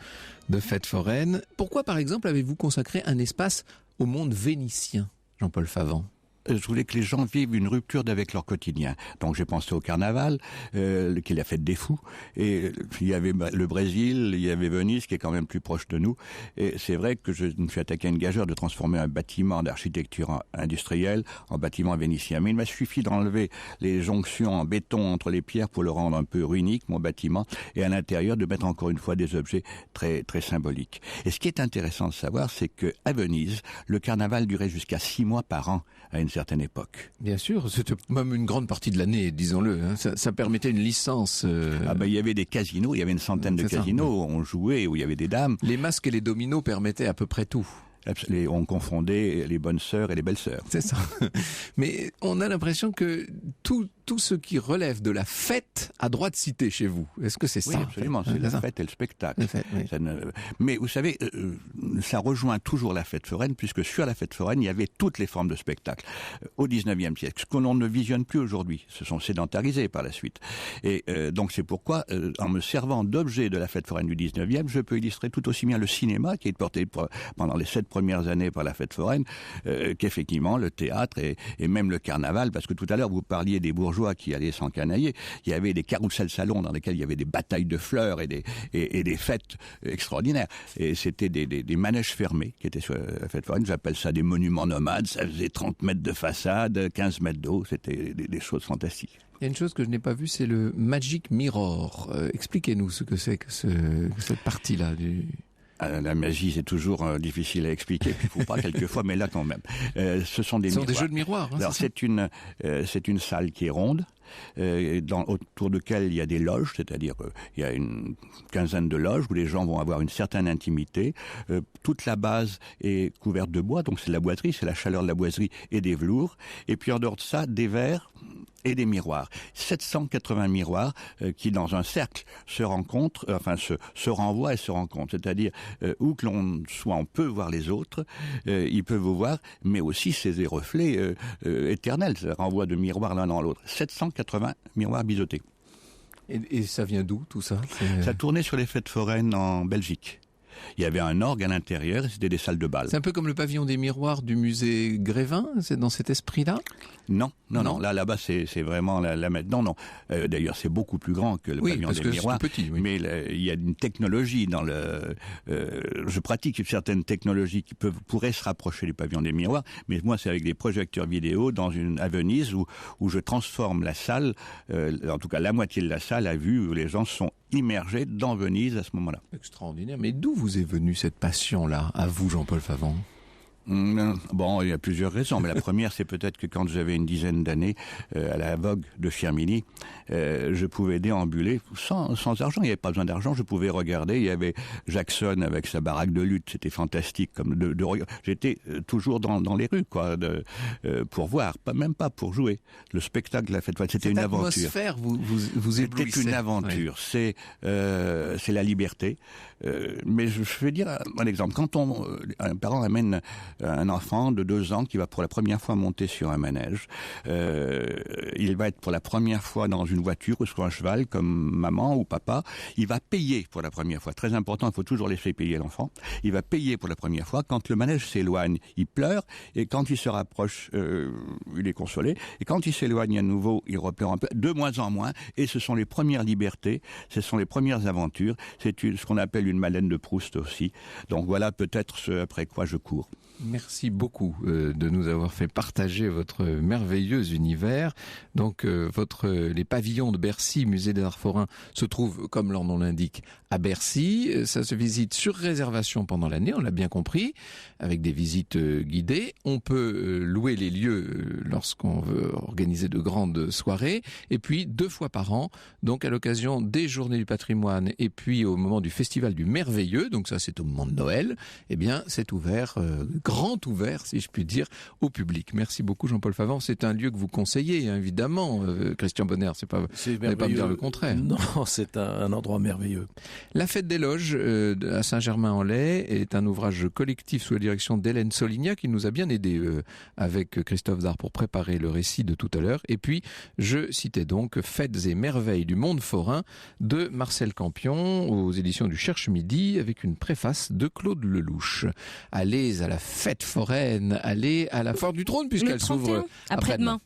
fête foraine. Pourquoi, par exemple, avez-vous consacré un espace au monde vénitien, Jean-Paul Favon ? Je voulais que les gens vivent une rupture avec leur quotidien. Donc j'ai pensé au carnaval, qui est la fête des fous. Et il y avait le Brésil, il y avait Venise, qui est quand même plus proche de nous. Et c'est vrai que je me suis attaqué à une gageure de transformer un bâtiment d'architecture industrielle en bâtiment vénitien. Mais il m'a suffi d'enlever les jonctions en béton entre les pierres pour le rendre un peu runique, mon bâtiment, et à l'intérieur de mettre encore une fois des objets très, très symboliques. Et ce qui est intéressant de savoir, c'est que à Venise, le carnaval durait jusqu'à 6 mois par an à une certaine époque. Bien sûr, c'était même une grande partie de l'année, disons-le. Hein. Ça permettait une licence. Il y avait des casinos, il y avait une centaine de casinos, où on jouait, où il y avait des dames. Les masques et les dominos permettaient à peu près tout. On confondait les bonnes sœurs et les belles sœurs. C'est ça. Mais on a l'impression que tout ce qui relève de la fête a droit de citer chez vous. Est-ce que c'est ça? Oui, absolument. C'est la fête et le spectacle. Oui. Mais vous savez, ça rejoint toujours la fête foraine, puisque sur la fête foraine, il y avait toutes les formes de spectacle. Au 19e siècle, ce que l'on ne visionne plus aujourd'hui, se sont sédentarisés par la suite. Et donc c'est pourquoi, en me servant d'objets de la fête foraine du 19e, je peux illustrer tout aussi bien le cinéma, qui est porté pendant les 7 premières années par la fête foraine, qu'effectivement le théâtre et même le carnaval, parce que tout à l'heure vous parliez des bourgeois qui allaient s'encanailler. Il y avait des carousels salons dans lesquels il y avait des batailles de fleurs et des fêtes extraordinaires. Et c'était des manèges fermés qui étaient sur la fête foraine. J'appelle ça des monuments nomades. Ça faisait 30 mètres de façade, 15 mètres d'eau. C'était des choses fantastiques. Il y a une chose que je n'ai pas vue, c'est le Magic Mirror. Expliquez-nous ce que c'est que cette partie-là du... La magie, c'est toujours difficile à expliquer. Il faut pas quelquefois, mais là quand même. Ce sont des jeux de miroirs. Hein, alors c'est une salle qui est ronde, autour de laquelle il y a des loges, c'est-à-dire il y a une quinzaine de loges où les gens vont avoir une certaine intimité. Toute la base est couverte de bois, donc c'est de la boiserie, c'est la chaleur de la boiserie et des velours. Et puis en dehors de ça, des verres et des miroirs. 780 miroirs qui, dans un cercle, se rencontrent, se renvoient et se rencontrent. C'est-à-dire, où que l'on soit, on peut voir les autres, ils peuvent vous voir, mais aussi c'est des reflets éternels. Ça renvoie de miroirs l'un dans l'autre. 780 miroirs biseautés. Et ça vient d'où, tout ça? Ça tournait sur les fêtes foraines en Belgique. Il y avait un orgue à l'intérieur et c'était des salles de bal. C'est un peu comme le pavillon des miroirs du musée Grévin, c'est dans cet esprit-là? Non. Là-bas, c'est vraiment non. D'ailleurs, c'est beaucoup plus grand que le pavillon des miroirs. C'est tout petit, oui. Mais il y a une technologie dans le. Je pratique certaines technologies qui pourraient se rapprocher du pavillon des miroirs, mais moi, c'est avec des projecteurs vidéo à Venise où je transforme la salle, en tout cas la moitié de la salle à vue où les gens sont immergés dans Venise à ce moment-là. Extraordinaire. Mais d'où vous est venue cette passion-là, à vous, Jean-Paul Favant? Bon, il y a plusieurs raisons, mais la première, c'est peut-être que quand j'avais une dizaine d'années, à la Vogue de Firminy, je pouvais déambuler sans argent. Il n'y avait pas besoin d'argent. Je pouvais regarder. Il y avait Jackson avec sa baraque de lutte. C'était fantastique. J'étais toujours dans les rues, quoi, pour voir, même pas pour jouer. Le spectacle, la fête, c'était une aventure. L'atmosphère vous éblouissait. C'était une aventure. Oui. C'est la liberté. Mais je vais dire un exemple. Quand un parent amène un enfant de 2 ans qui va pour la première fois monter sur un manège, il va être pour la première fois dans une voiture ou sur un cheval comme maman ou papa, il va payer pour la première fois. Très important, il faut toujours laisser payer l'enfant. Il va payer pour la première fois. Quand le manège s'éloigne, il pleure, et quand il se rapproche, il est consolé, et quand il s'éloigne à nouveau, il repleure un peu, de moins en moins, et ce sont les premières libertés, ce sont les premières aventures, c'est ce qu'on appelle une Madeleine de Proust aussi. Donc voilà peut-être ce après quoi je cours. Merci beaucoup de nous avoir fait partager votre merveilleux univers. Donc les pavillons de Bercy, musée des Arts Forains, se trouvent, comme leur nom l'indique, à Bercy. Ça se visite sur réservation pendant l'année, on l'a bien compris, avec des visites guidées. On peut louer les lieux lorsqu'on veut organiser de grandes soirées. Et puis 2 fois par an, donc à l'occasion des Journées du patrimoine et puis au moment du Festival du Merveilleux, donc ça c'est au moment de Noël, eh bien c'est ouvert, grand ouvert, si je puis dire, au public. Merci beaucoup Jean-Paul Favant. C'est un lieu que vous conseillez, hein, évidemment. Christian Bonner, vous n'allez pas me dire le contraire. Non, c'est un endroit merveilleux. La Fête des Loges à Saint-Germain-en-Laye est un ouvrage collectif sous la direction d'Hélène Solignac qui nous a bien aidé avec Christophe Dard pour préparer le récit de tout à l'heure. Et puis, je citais donc Fêtes et merveilles du monde forain de Marcel Campion aux éditions du Cherche-Midi avec une préface de Claude Lelouch. Allez à la fête foraine, allez à la Foire du Trône puisqu'elle s'ouvre après-demain.